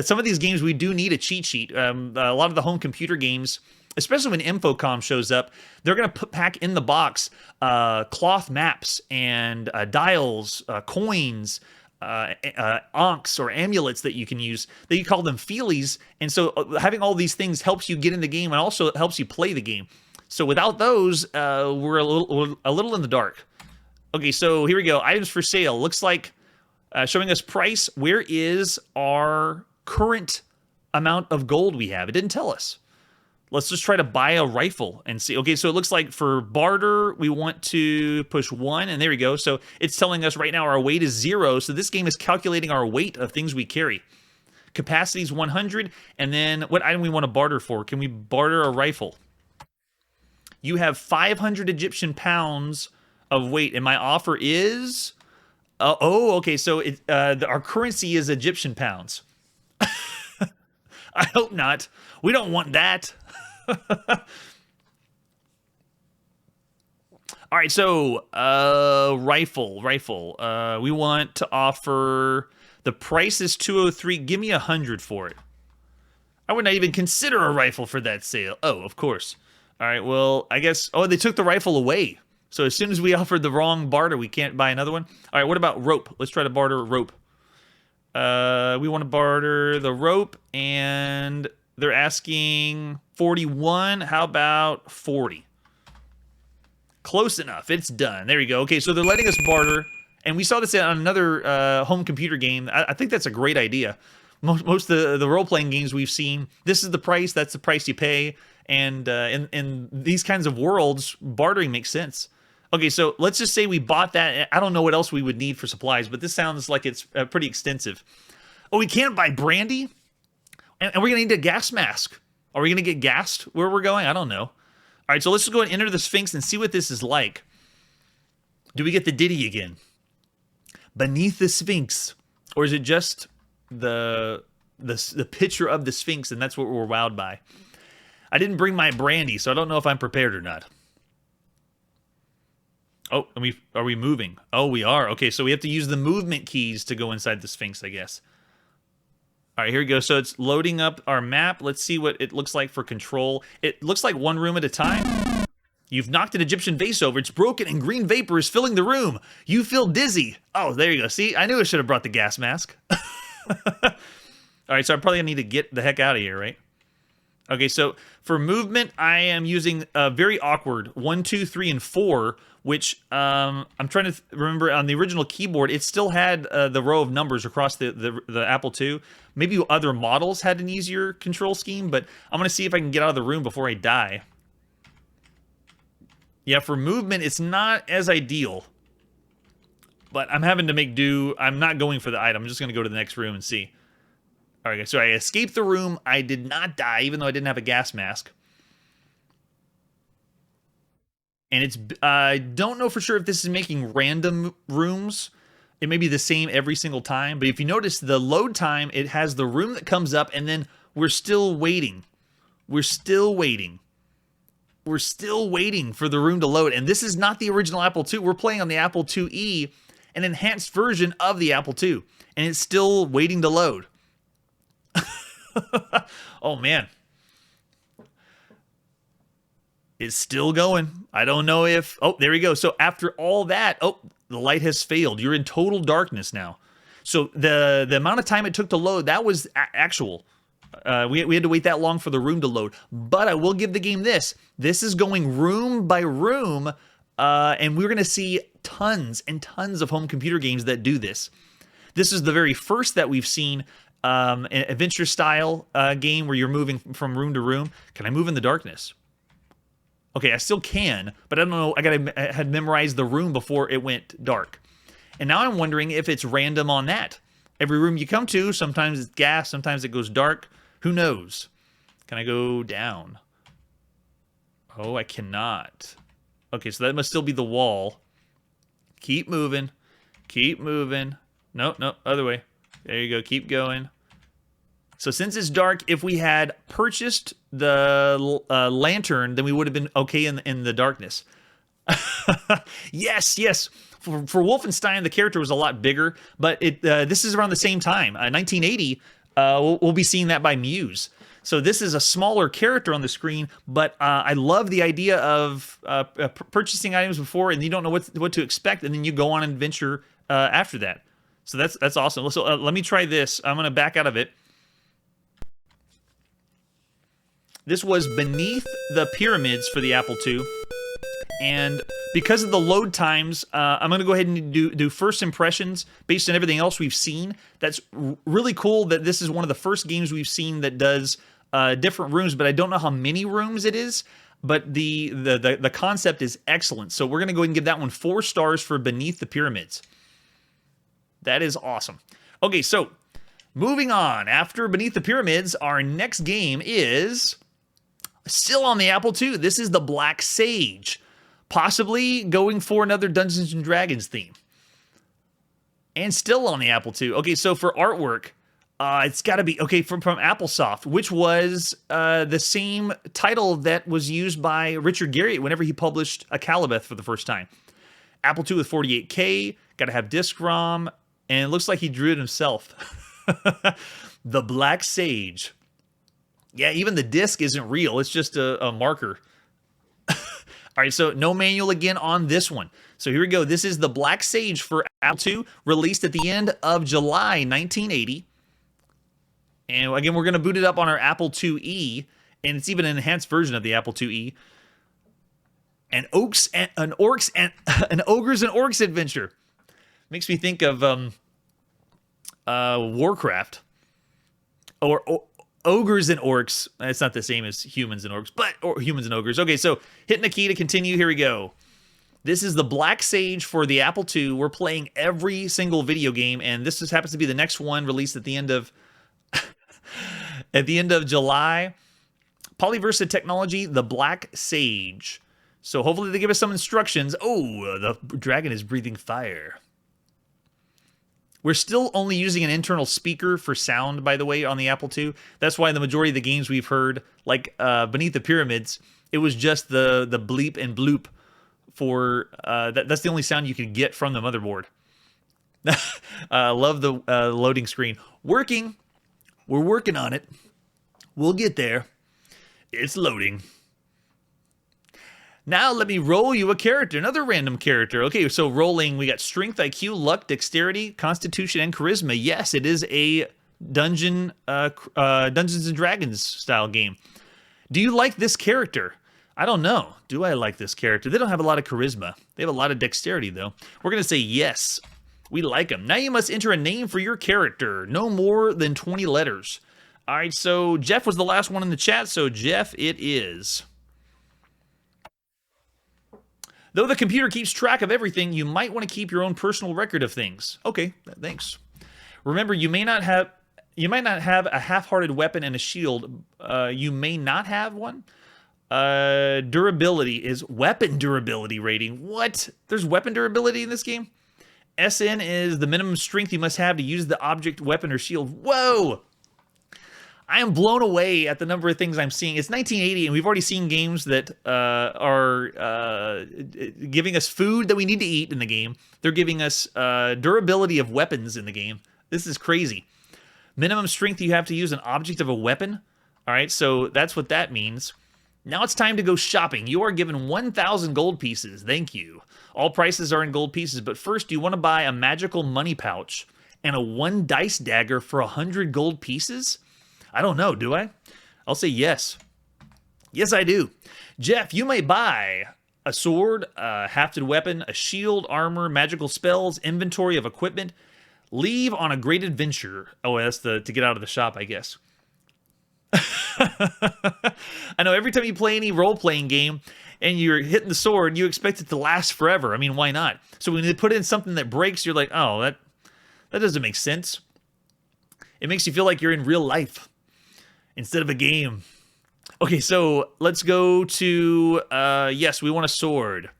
Some of these games, we do need a cheat sheet. A lot of the home computer games, especially when Infocom shows up, they're going to pack in the box cloth maps and dials, coins, ankhs or amulets that you can use. They call them feelies. And so having all these things helps you get in the game and also helps you play the game. So without those, we're a little in the dark. Okay, so here we go. Items for sale. Looks like showing us price. Where is our current amount of gold we have? It didn't tell us. Let's just try to buy a rifle and see. Okay, so it looks like for barter, we want to push 1, and there we go. So it's telling us right now our weight is 0, so this game is calculating our weight of things we carry. Capacity is 100, and then what item we want to barter for? Can we barter a rifle? You have 500 Egyptian pounds of weight, and my offer is... okay, so our currency is Egyptian pounds. I hope not. We don't want that. All right, so rifle. We want to offer, the price is 203. Give me 100 for it. I would not even consider a rifle for that sale. Oh, of course. All right, well, I guess, they took the rifle away. So as soon as we offered the wrong barter, we can't buy another one. All right, what about rope? Let's try to barter rope. We want to barter the rope, and they're asking 41. How about 40? Close enough. It's done. There you go. Okay, so they're letting us barter, and we saw this on another home computer game. I think that's a great idea. Most of the role-playing games we've seen, this is the price, that's the price you pay, and in these kinds of worlds, bartering makes sense. Okay, so let's just say we bought that. I don't know what else we would need for supplies, but this sounds like it's pretty extensive. Oh, we can't buy brandy? And we're going to need a gas mask. Are we going to get gassed where we're going? I don't know. All right, so let's just go and enter the Sphinx and see what this is like. Do we get the ditty again? Beneath the Sphinx. Or is it just the picture of the Sphinx and that's what we're wowed by? I didn't bring my brandy, so I don't know if I'm prepared or not. Oh, are we moving? Oh, we are. Okay, so we have to use the movement keys to go inside the Sphinx, I guess. All right, here we go. So it's loading up our map. Let's see what it looks like for control. It looks like one room at a time. You've knocked an Egyptian vase over. It's broken and green vapor is filling the room. You feel dizzy. Oh, there you go. See, I knew I should have brought the gas mask. All right, so I probably need to get the heck out of here, right? Okay, so for movement, I am using very awkward 1, 2, 3, and 4, which I'm trying to remember on the original keyboard, it still had the row of numbers across the Apple II. Maybe other models had an easier control scheme, but I'm going to see if I can get out of the room before I die. Yeah, for movement, it's not as ideal, but I'm having to make do. I'm not going for the item. I'm just going to go to the next room and see. All right, so I escaped the room. I did not die, even though I didn't have a gas mask. And it's, I don't know for sure if this is making random rooms. It may be the same every single time. But if you notice the load time, it has the room that comes up and then we're still waiting. We're still waiting. We're still waiting for the room to load. And this is not the original Apple II. We're playing on the Apple IIe, an enhanced version of the Apple II. And it's still waiting to load. Oh, man. It's still going. I don't know if... Oh, there we go. So after all that... Oh, the light has failed. You're in total darkness now. So the amount of time it took to load, that was actual. We had to wait that long for the room to load. But I will give the game this. This is going room by room, and we're going to see tons and tons of home computer games that do this. This is the very first that we've seen an adventure-style game where you're moving from room to room. Can I move in the darkness? Okay, I still can, but I don't know. I had memorized the room before it went dark. And now I'm wondering if it's random on that. Every room you come to, sometimes it's gas, sometimes it goes dark. Who knows? Can I go down? Oh, I cannot. Okay, so that must still be the wall. Keep moving. Keep moving. No, other way. There you go. Keep going. So since it's dark, if we had purchased the lantern, then we would have been okay in the darkness. Yes. For Wolfenstein, the character was a lot bigger, but this is around the same time. 1980, we'll be seeing that by Muse. So this is a smaller character on the screen, but I love the idea of purchasing items before, and you don't know what to expect, and then you go on an adventure after that. So that's awesome. So let me try this. I'm going to back out of it. This was Beneath the Pyramids for the Apple II. And because of the load times, I'm going to go ahead and do first impressions based on everything else we've seen. That's really cool that this is one of the first games we've seen that does different rooms, but I don't know how many rooms it is. But the concept is excellent. So we're going to go ahead and give that one 4 stars for Beneath the Pyramids. That is awesome. Okay, so moving on. After Beneath the Pyramids, our next game is... still on the Apple II. This is the Black Sage. Possibly going for another Dungeons & Dragons theme. And still on the Apple II. Okay, so for artwork, it's got to be, okay, from Applesoft, which was the same title that was used by Richard Garriott whenever he published Akalabeth for the first time. Apple II with 48K, got to have disk ROM, and it looks like he drew it himself. The Black Sage. Yeah, even the disc isn't real. It's just a marker. All right, so no manual again on this one. So here we go. This is the Black Sage for Apple II, released at the end of July 1980. And again, we're going to boot it up on our Apple IIe, and it's even an enhanced version of the Apple IIe. An ogres and orcs adventure. Makes me think of Warcraft. Or ogres and orcs. It's not the same as humans and orcs, but humans and ogres. Okay, so hitting the key to continue. Here we go. This is the Black Sage for the Apple II. We're playing every single video game, and this just happens to be the next one released at the end of At the end of July, Polyversa Technology, the Black Sage. So hopefully they give us some instructions. Oh, the dragon is breathing fire. We're still only using an internal speaker for sound, by the way, on the Apple II. That's why the majority of the games we've heard, like Beneath the Pyramids, it was just the bleep and bloop for that's the only sound you can get from the motherboard. Love the loading screen. Working. We're working on it. We'll get there. It's loading. Now let me roll you a character, another random character. Okay, so rolling, we got Strength, IQ, Luck, Dexterity, Constitution, and Charisma. Yes, it is a Dungeons and Dragons style game. Do you like this character? I don't know. Do I like this character? They don't have a lot of charisma. They have a lot of dexterity, though. We're going to say yes. We like them. Now you must enter a name for your character. No more than 20 letters. All right, so Jeff was the last one in the chat, so Jeff it is. Though the computer keeps track of everything, you might want to keep your own personal record of things. Okay, thanks. Remember, you might not have a half-hearted weapon and a shield. You may not have one. Durability is weapon durability rating. What? There's weapon durability in this game? SN is the minimum strength you must have to use the object, weapon, or shield. Whoa! I am blown away at the number of things I'm seeing. It's 1980, and we've already seen games that are giving us food that we need to eat in the game. They're giving us durability of weapons in the game. This is crazy. Minimum strength, you have to use an object of a weapon. All right, so that's what that means. Now it's time to go shopping. You are given 1,000 gold pieces. Thank you. All prices are in gold pieces, but first you want to buy a magical money pouch and a 1 dice dagger for 100 gold pieces? I don't know, do I? I'll say yes. Yes, I do. Jeff, you may buy a sword, a hafted weapon, a shield, armor, magical spells, inventory of equipment. Leave on a great adventure. Oh, that's to get out of the shop, I guess. I know every time you play any role-playing game and you're hitting the sword, you expect it to last forever. I mean, why not? So when they put in something that breaks, you're like, oh, that doesn't make sense. It makes you feel like you're in real life instead of a game. Okay, so let's go to, yes, we want a sword.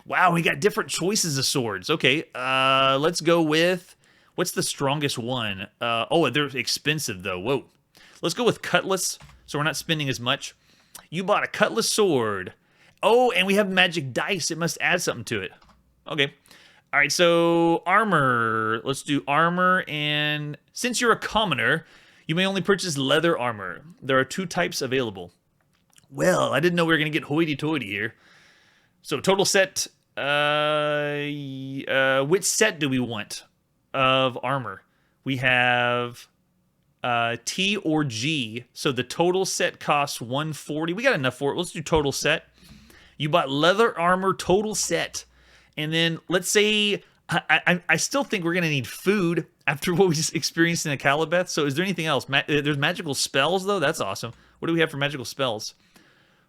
Wow, we got different choices of swords. Okay, let's go with, what's the strongest one? Oh, they're expensive, though. Whoa. Let's go with cutlass, so we're not spending as much. You bought a cutlass sword. Oh, and we have magic dice. It must add something to it. Okay. All right, so armor. Let's do armor, and since you're a commoner, you may only purchase leather armor. There are 2 types available. Well, I didn't know we were going to get hoity-toity here. So total set, which set do we want of armor? We have T or G, so the total set costs 140. We got enough for it. Let's do total set. You bought leather armor total set. And then let's say, I still think we're going to need food after what we just experienced in Akalabeth. So is there anything else? There's magical spells, though. That's awesome. What do we have for magical spells?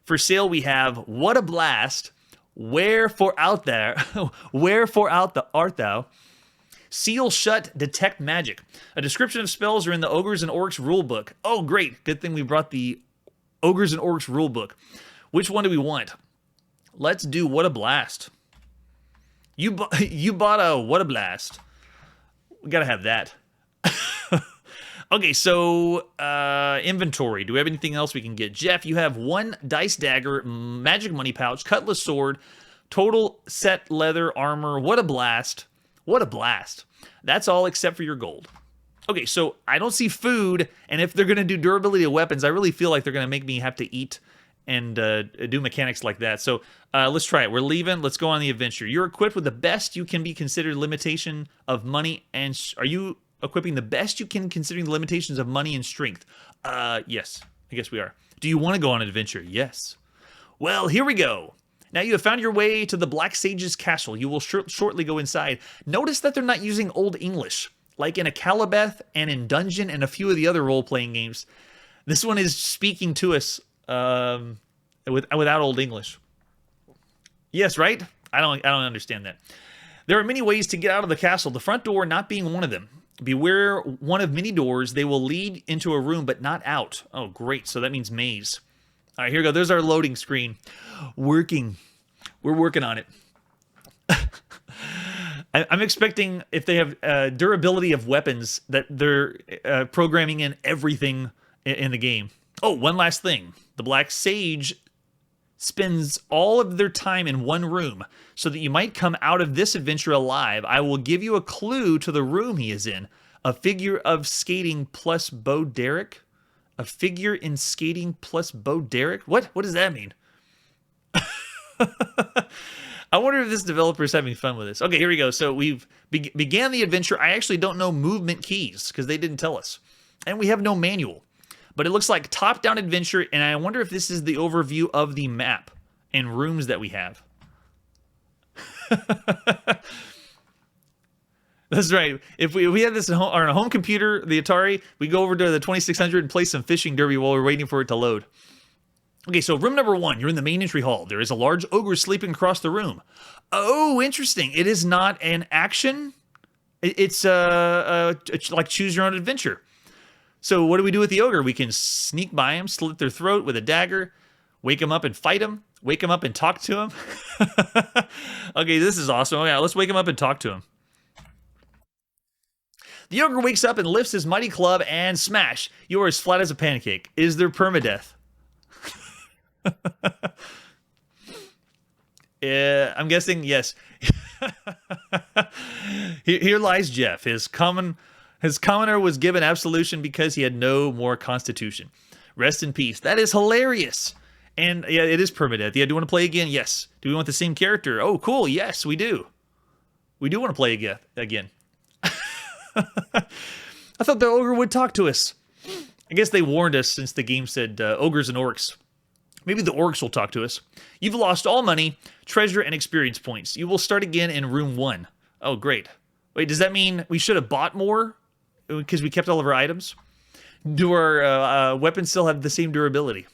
For sale, we have What a Blast, Wherefore Out There, Wherefore Out the Art Thou, Seal Shut, Detect Magic. A description of spells are in the Ogres and Orcs rulebook. Oh, great. Good thing we brought the Ogres and Orcs rulebook. Which one do we want? Let's do What a Blast. You bought a What a Blast. We gotta have that. Okay, so inventory. Do we have anything else we can get? Jeff, you have 1 dice dagger, magic money pouch, cutlass sword, total set leather armor. What a blast. What a blast. That's all except for your gold. Okay, so I don't see food, and if they're gonna do durability of weapons, I really feel like they're gonna make me have to eat and do mechanics like that. So let's try it. We're leaving. Let's go on the adventure. You're equipped with the best you can be considered limitation of money and... Are you equipping the best you can considering the limitations of money and strength? Yes. I guess we are. Do you want to go on an adventure? Yes. Well, here we go. Now you have found your way to the Black Sage's castle. You will shortly go inside. Notice that they're not using Old English, like in Akalabeth and in Dungeon and a few of the other role-playing games. This one is speaking to us without Old English. Yes, right? I don't understand that. There are many ways to get out of the castle, the front door not being one of them. Beware one of many doors. They will lead into a room, but not out. Oh, great. So that means maze. All right, here we go. There's our loading screen. Working. We're working on it. I'm expecting if they have durability of weapons that they're programming in everything in the game. Oh, one last thing. The Black Sage spends all of their time in one room so that you might come out of this adventure alive. I will give you a clue to the room he is in. A figure of skating plus Bo Derek? A figure in skating plus Bo Derek? What does that mean? I wonder if this developer is having fun with this. Okay, here we go. So we've began the adventure. I actually don't know movement keys because they didn't tell us. And we have no manual. But it looks like top-down adventure, and I wonder if this is the overview of the map and rooms that we have. That's right. If we had this on a home computer, the Atari, we go over to the 2600 and play some fishing derby while we're waiting for it to load. Okay, so room number 1, you're in the main entry hall. There is a large ogre sleeping across the room. Oh, interesting. It is not an action. It's like choose your own adventure. So what do we do with the ogre? We can sneak by him, slit their throat with a dagger, wake him up and fight him, wake him up and talk to him. Okay, this is awesome. Okay, let's wake him up and talk to him. The ogre wakes up and lifts his mighty club and smash. You are as flat as a pancake. Is there permadeath? I'm guessing yes. Here lies Jeff. His commoner was given absolution because he had no more constitution. Rest in peace. That is hilarious. And yeah, it is permadeath. Yeah, do you want to play again? Yes. Do we want the same character? Oh, cool. Yes, we do. We do want to play again. I thought the ogre would talk to us. I guess they warned us since the game said ogres and orcs. Maybe the orcs will talk to us. You've lost all money, treasure, and experience points. You will start again in room 1. Oh, great. Wait, does that mean we should have bought more because we kept all of our items? Do our weapons still have the same durability?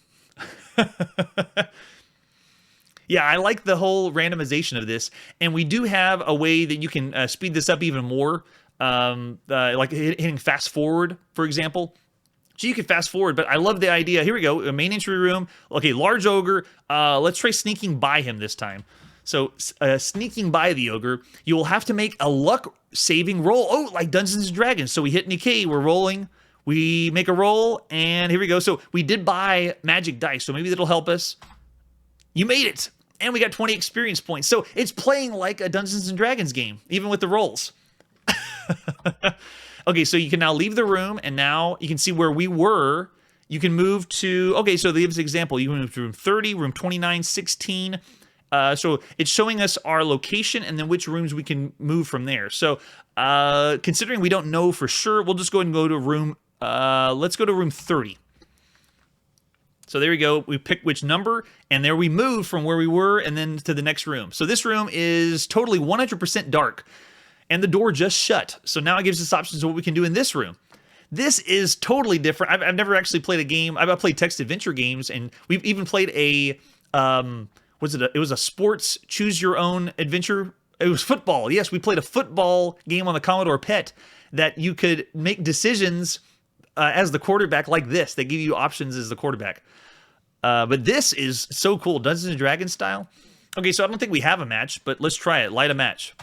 Yeah, I like the whole randomization of this. And we do have a way that you can speed this up even more. Like hitting fast forward, for example. So you can fast forward, but I love the idea. Here we go, a main entry room. Okay, large ogre. Let's try sneaking by him this time. So sneaking by the ogre, you will have to make a luck saving roll. Oh, like Dungeons and Dragons. So we hit Nikkei, we're rolling. We make a roll, and here we go. So we did buy magic dice, so maybe that'll help us. You made it, and we got 20 experience points. So it's playing like a Dungeons and Dragons game, even with the rolls. Okay, so you can now leave the room, and now you can see where we were. You can move to, okay, so they give us an example. You can move to room 30, room 29, 16. So it's showing us our location and then which rooms we can move from there. So considering we don't know for sure, we'll just go ahead and go to room, let's go to room 30. So there we go. We pick which number, and there we move from where we were and then to the next room. So this room is totally 100% dark. And the door just shut. So now it gives us options of what we can do in this room. This is totally different. I've never actually played a game. I've played text adventure games, and we've even played a, it was a sports choose your own adventure. It was football. Yes, we played a football game on the Commodore PET that you could make decisions as the quarterback like this. They give you options as the quarterback. But this is so cool. Dungeons and Dragons style. Okay, so I don't think we have a match, but let's try it. Light a match.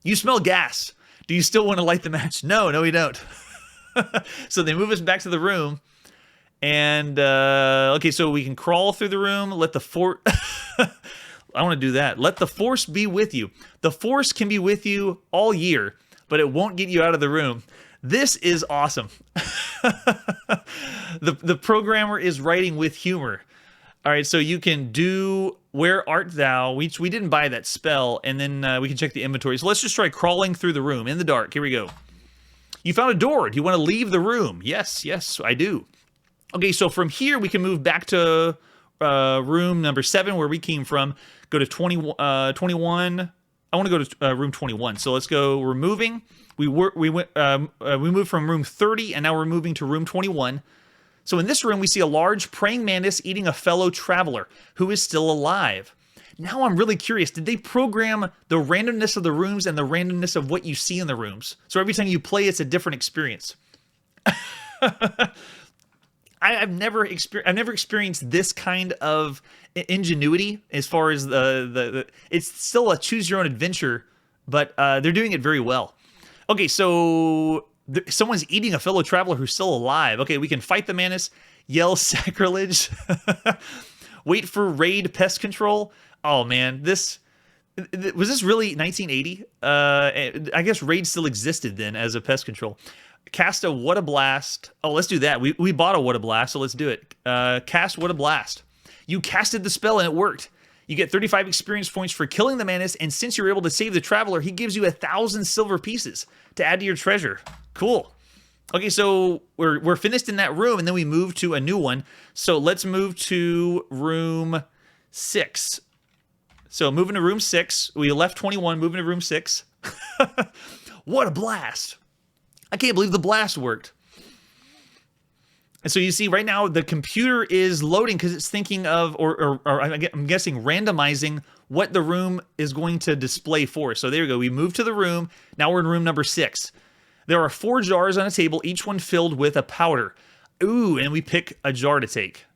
You smell gas. Do you still want to light the match? No, we don't. So they move us back to the room. And, okay, so we can crawl through the room. Let the force... I want to do that. Let the force be with you. The force can be with you all year, but it won't get you out of the room. This is awesome. The programmer is writing with humor. All right, so you can do Where Art Thou? We didn't buy that spell, and then we can check the inventory. So let's just try crawling through the room in the dark. Here we go. You found a door. Do you want to leave the room? Yes, I do. Okay, so from here we can move back to room number 7 where we came from. Go to 21. I want to go to room 21. So let's go. We're moving. We moved from room 30, and now we're moving to room 21. So in this room, we see a large praying mantis eating a fellow traveler who is still alive. Now I'm really curious. Did they program the randomness of the rooms and the randomness of what you see in the rooms? So every time you play, it's a different experience. I've never experienced this kind of ingenuity as far as the it's still a choose your own adventure, but they're doing it very well. Okay, so someone's eating a fellow traveler who's still alive. Okay, we can fight the menace, yell sacrilege, wait for raid pest control. Oh man, was this really 1980? I guess raid still existed then as a pest control. Cast a What a Blast. Oh, let's do that. We bought a What a Blast, so let's do it. Cast What a Blast. You casted the spell and it worked. You get 35 experience points for killing the menace, and since you're able to save the traveler, he gives you 1,000 silver pieces to add to your treasure. Cool. Okay, so we're finished in that room, and then we move to a new one. So let's move to room 6. So moving to room 6. We left 21, moving to room 6. What a blast. I can't believe the blast worked. And so you see right now the computer is loading because it's thinking of, or I'm guessing randomizing what the room is going to display for. So there we go. We moved to the room. Now we're in room number 6. There are 4 jars on a table, each one filled with a powder. Ooh, and we pick a jar to take.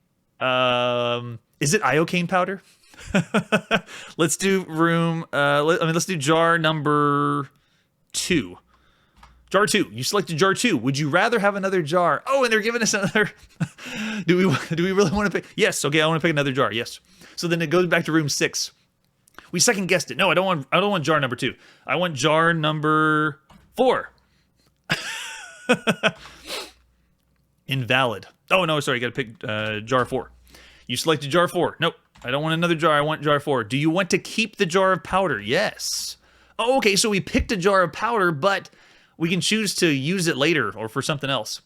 Is it iocane powder? Let's do room, let's do jar number 2. Jar 2. You selected jar 2. Would you rather have another jar? Oh, and they're giving us another. Do we really want to pick? Yes. Okay, I want to pick another jar. Yes. So then it goes back to room 6. We second guessed it. No, I don't want jar number 2. I want jar number 4. Invalid. Oh no, sorry. Got to pick jar 4. You selected jar 4. Nope. I don't want another jar. I want jar 4. Do you want to keep the jar of powder? Yes. Oh, okay. So we picked a jar of powder, but we can choose to use it later or for something else.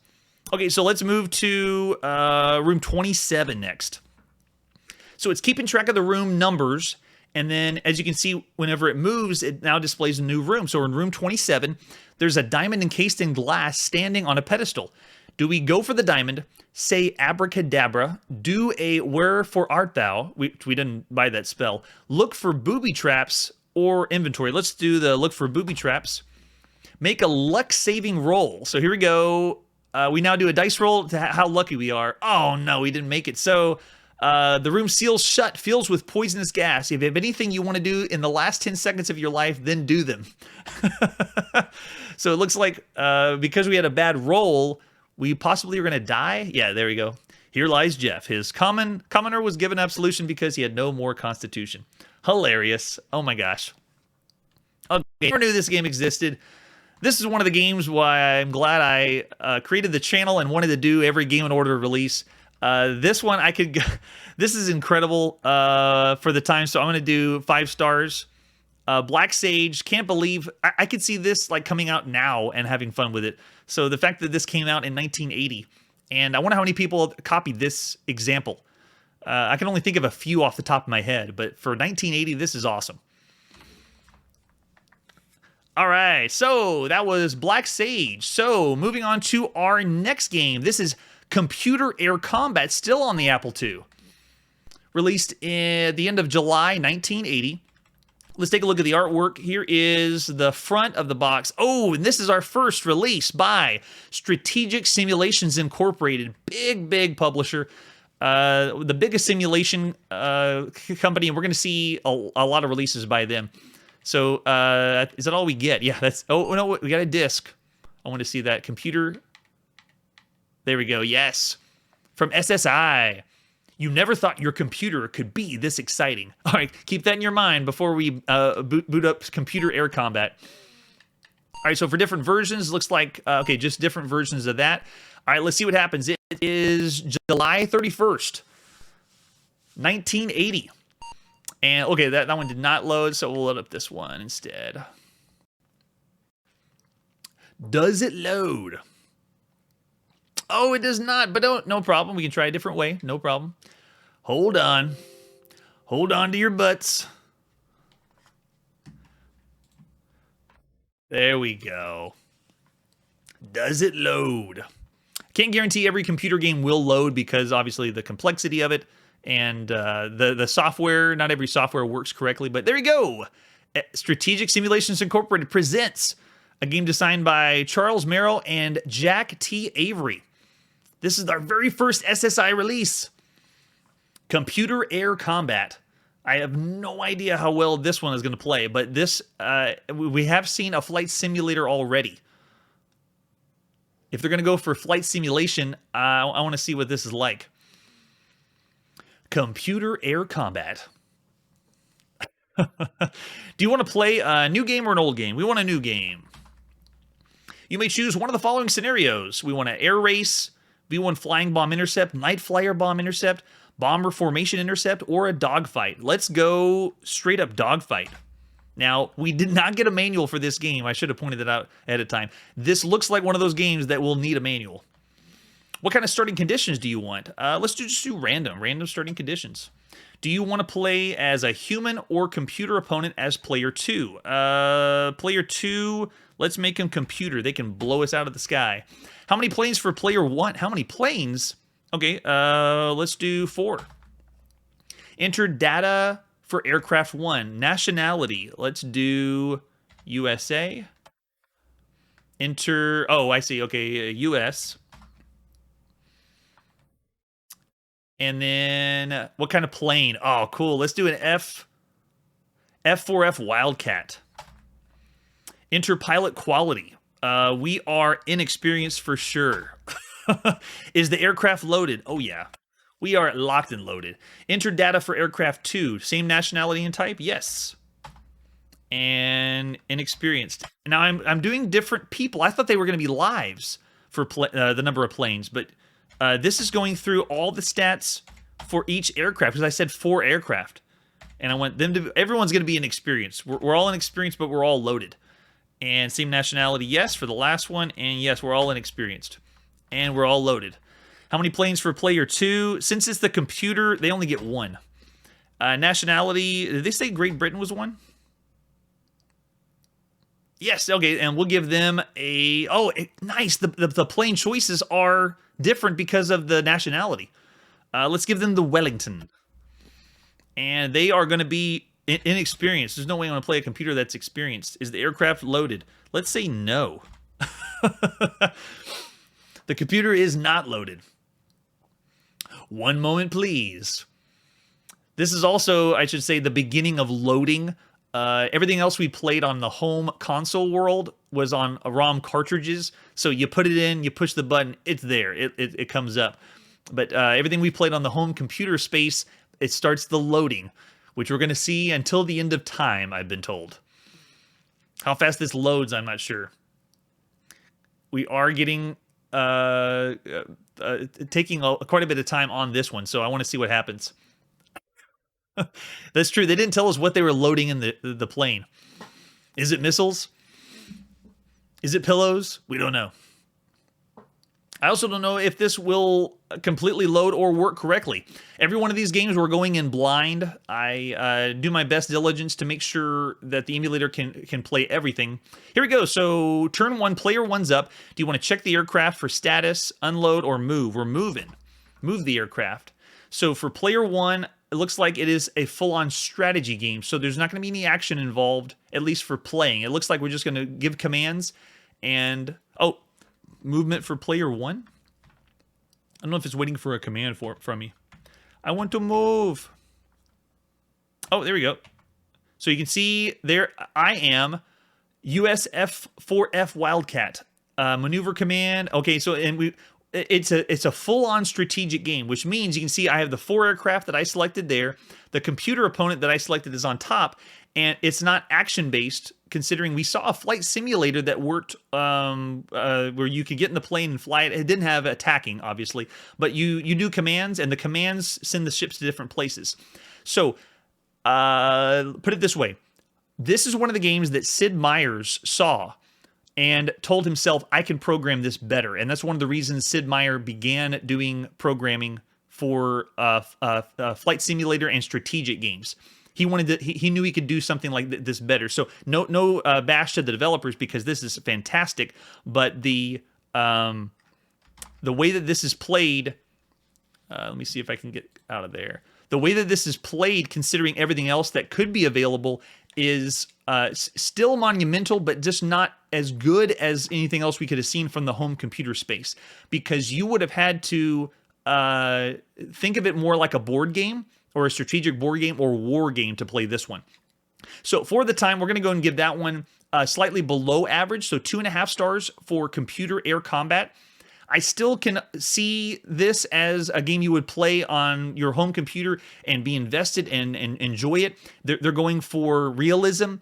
Okay, so let's move to room 27 next. So it's keeping track of the room numbers, and then as you can see, whenever it moves, it now displays a new room. So we're in room 27. There's a diamond encased in glass standing on a pedestal. Do we go for the diamond, say abracadabra, do a wherefore art thou, we didn't buy that spell, look for booby traps or inventory? Let's do the look for booby traps. Make a luck saving roll. So here we go. We now do a dice roll to how lucky we are. Oh no, we didn't make it. So the room seals shut, fills with poisonous gas. If you have anything you want to do in the last 10 seconds of your life, then do them. So it looks like because we had a bad roll, we possibly are going to die. Yeah, there we go. Here lies Jeff. His commoner was given absolution because he had no more constitution. Hilarious. Oh my gosh. Okay, I never knew this game existed. This is one of the games why I'm glad I created the channel and wanted to do every Game in Order release. This one this is incredible for the time, so I'm going to do 5 stars. Black Sage, can't believe I could see this like coming out now and having fun with it. So the fact that this came out in 1980, and I wonder how many people copied this example. I can only think of a few off the top of my head, but for 1980, this is awesome. All right, so that was Black Sage. So moving on to our next game. This is Computer Air Combat, still on the Apple II. Released at the end of July 1980. Let's take a look at the artwork. Here is the front of the box. Oh, and this is our first release by Strategic Simulations Incorporated. Big publisher. The biggest simulation company, and we're going to see a lot of releases by them. So, is that all we get? Yeah, that's... Oh, no, we got a disc. I want to see that. Computer. There we go. Yes. From SSI. You never thought your computer could be this exciting. All right, keep that in your mind before we boot up Computer Air Combat. All right, so for different versions, looks like... okay, just different versions of that. All right, let's see what happens. It is July 31st, 1980. And okay, that one did not load, so we'll load up this one instead. Does it load? Oh, it does not, but no problem. We can try a different way. No problem. Hold on. Hold on to your butts. There we go. Does it load? Can't guarantee every computer game will load because obviously the complexity of it And the software, not every software works correctly, but there you go. Strategic Simulations Incorporated presents a game designed by Charles Merrill and Jack T. Avery. This is our very first SSI release. Computer Air Combat. I have no idea how well this one is going to play, but this we have seen a flight simulator already. If they're going to go for flight simulation, I want to see what this is like. Computer Air Combat. Do you want to play a new game or an old game? We want a new game. You may choose one of the following scenarios. We want an air race, B-1 flying bomb intercept, night flyer bomb intercept, bomber formation intercept, or a dogfight. Let's go straight up dogfight. Now, we did not get a manual for this game. I should have pointed that out ahead of time. This looks like one of those games that will need a manual. What kind of starting conditions do you want? Let's just do random starting conditions. Do you want to play as a human or computer opponent as player 2? Player 2, let's make him computer. They can blow us out of the sky. How many planes for player 1? How many planes? Okay, let's do 4. Enter data for aircraft 1. Nationality, let's do USA. Enter, oh, I see, okay, US. And then, what kind of plane? Oh, cool, let's do an F4F Wildcat. Enter pilot quality. We are inexperienced for sure. Is the aircraft loaded? Oh, yeah. We are locked and loaded. Enter data for aircraft 2. Same nationality and type? Yes. And inexperienced. Now, I'm doing different people. I thought they were going to be lives for the number of planes, but this is going through all the stats for each aircraft, because I said 4 aircraft. And I want them to... Everyone's going to be inexperienced. We're all inexperienced, but we're all loaded. And same nationality, yes, for the last one. And yes, we're all inexperienced. And we're all loaded. How many planes for player 2? Since it's the computer, they only get 1. Nationality, did they say Great Britain was 1? Yes, okay, and we'll give them a... Oh, nice, the plane choices are different because of the nationality. Let's give them the Wellington. And they are going to be inexperienced. There's no way I'm going to play a computer that's experienced. Is the aircraft loaded? Let's say no. The computer is not loaded. One moment, please. This is also, I should say, the beginning of loading. Everything else we played on the home console world was on ROM cartridges. So you put it in, you push the button, it's there. It comes up. But everything we played on the home computer space, it starts the loading, which we're going to see until the end of time, I've been told. How fast this loads, I'm not sure. We are getting... taking quite a bit of time on this one, so I want to see what happens. That's true. They didn't tell us what they were loading in the plane. Is it missiles? Is it pillows? We don't know. I also don't know if this will completely load or work correctly. Every one of these games we're going in blind. I do my best diligence to make sure that the emulator can play everything. Here we go. So turn 1, player 1's up. Do you want to check the aircraft for status, unload, or move? We're moving. Move the aircraft. So for player 1, it looks like it is a full-on strategy game. So there's not going to be any action involved, at least for playing. It looks like we're just going to give commands and... Oh, movement for player 1? I don't know if it's waiting for a command from me. I want to move. Oh, there we go. So you can see there I am, USF4F Wildcat. Maneuver command. Okay, so it's a full-on strategic game, which means you can see I have the 4 aircraft that I selected there. The computer opponent that I selected is on top, and it's not action-based, considering we saw a flight simulator that worked where you could get in the plane and fly it. It didn't have attacking, obviously, but you do commands, and the commands send the ships to different places. So, put it this way. This is one of the games that Sid Meier's saw and told himself, I can program this better. And that's one of the reasons Sid Meier began doing programming for flight simulator and strategic games. He wanted to, he knew he could do something like this better. So no bash to the developers, because this is fantastic. But the way that this is played, let me see if I can get out of there. the way that this is played, considering everything else that could be available, is still monumental, but just not as good as anything else we could have seen from the home computer space, because you would have had to think of it more like a board game or a strategic board game or war game to play this one. So for the time, we're going to go and give that one slightly below average, so 2.5 stars for computer air combat. I still can see this as a game you would play on your home computer and be invested and enjoy it. They're going for realism.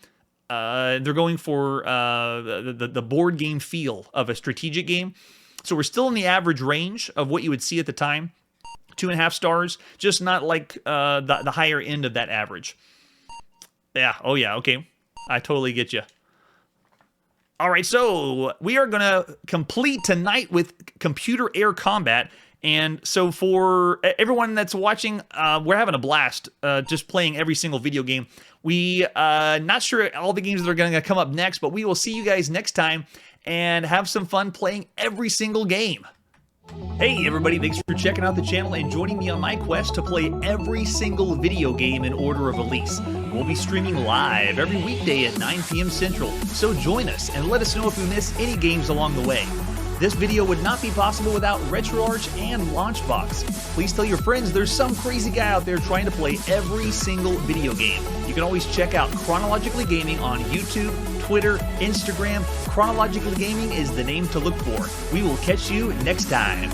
They're going for the board game feel of a strategic game. So we're still in the average range of what you would see at the time. 2.5 stars, just not like the higher end of that average. Yeah, oh yeah, okay. I totally get you. All right, so we are going to complete tonight with computer air combat. And so for everyone that's watching, we're having a blast just playing every single video game. We not sure all the games that are going to come up next, but we will see you guys next time and have some fun playing every single game. Hey everybody, thanks for checking out the channel and joining me on my quest to play every single video game in order of release. We'll be streaming live every weekday at 9 p.m. Central, so join us and let us know if we miss any games along the way. This video would not be possible without RetroArch and Launchbox. Please tell your friends there's some crazy guy out there trying to play every single video game. You can always check out Chronologically Gaming on YouTube, Twitter, Instagram. Chronologically Gaming is the name to look for. We will catch you next time.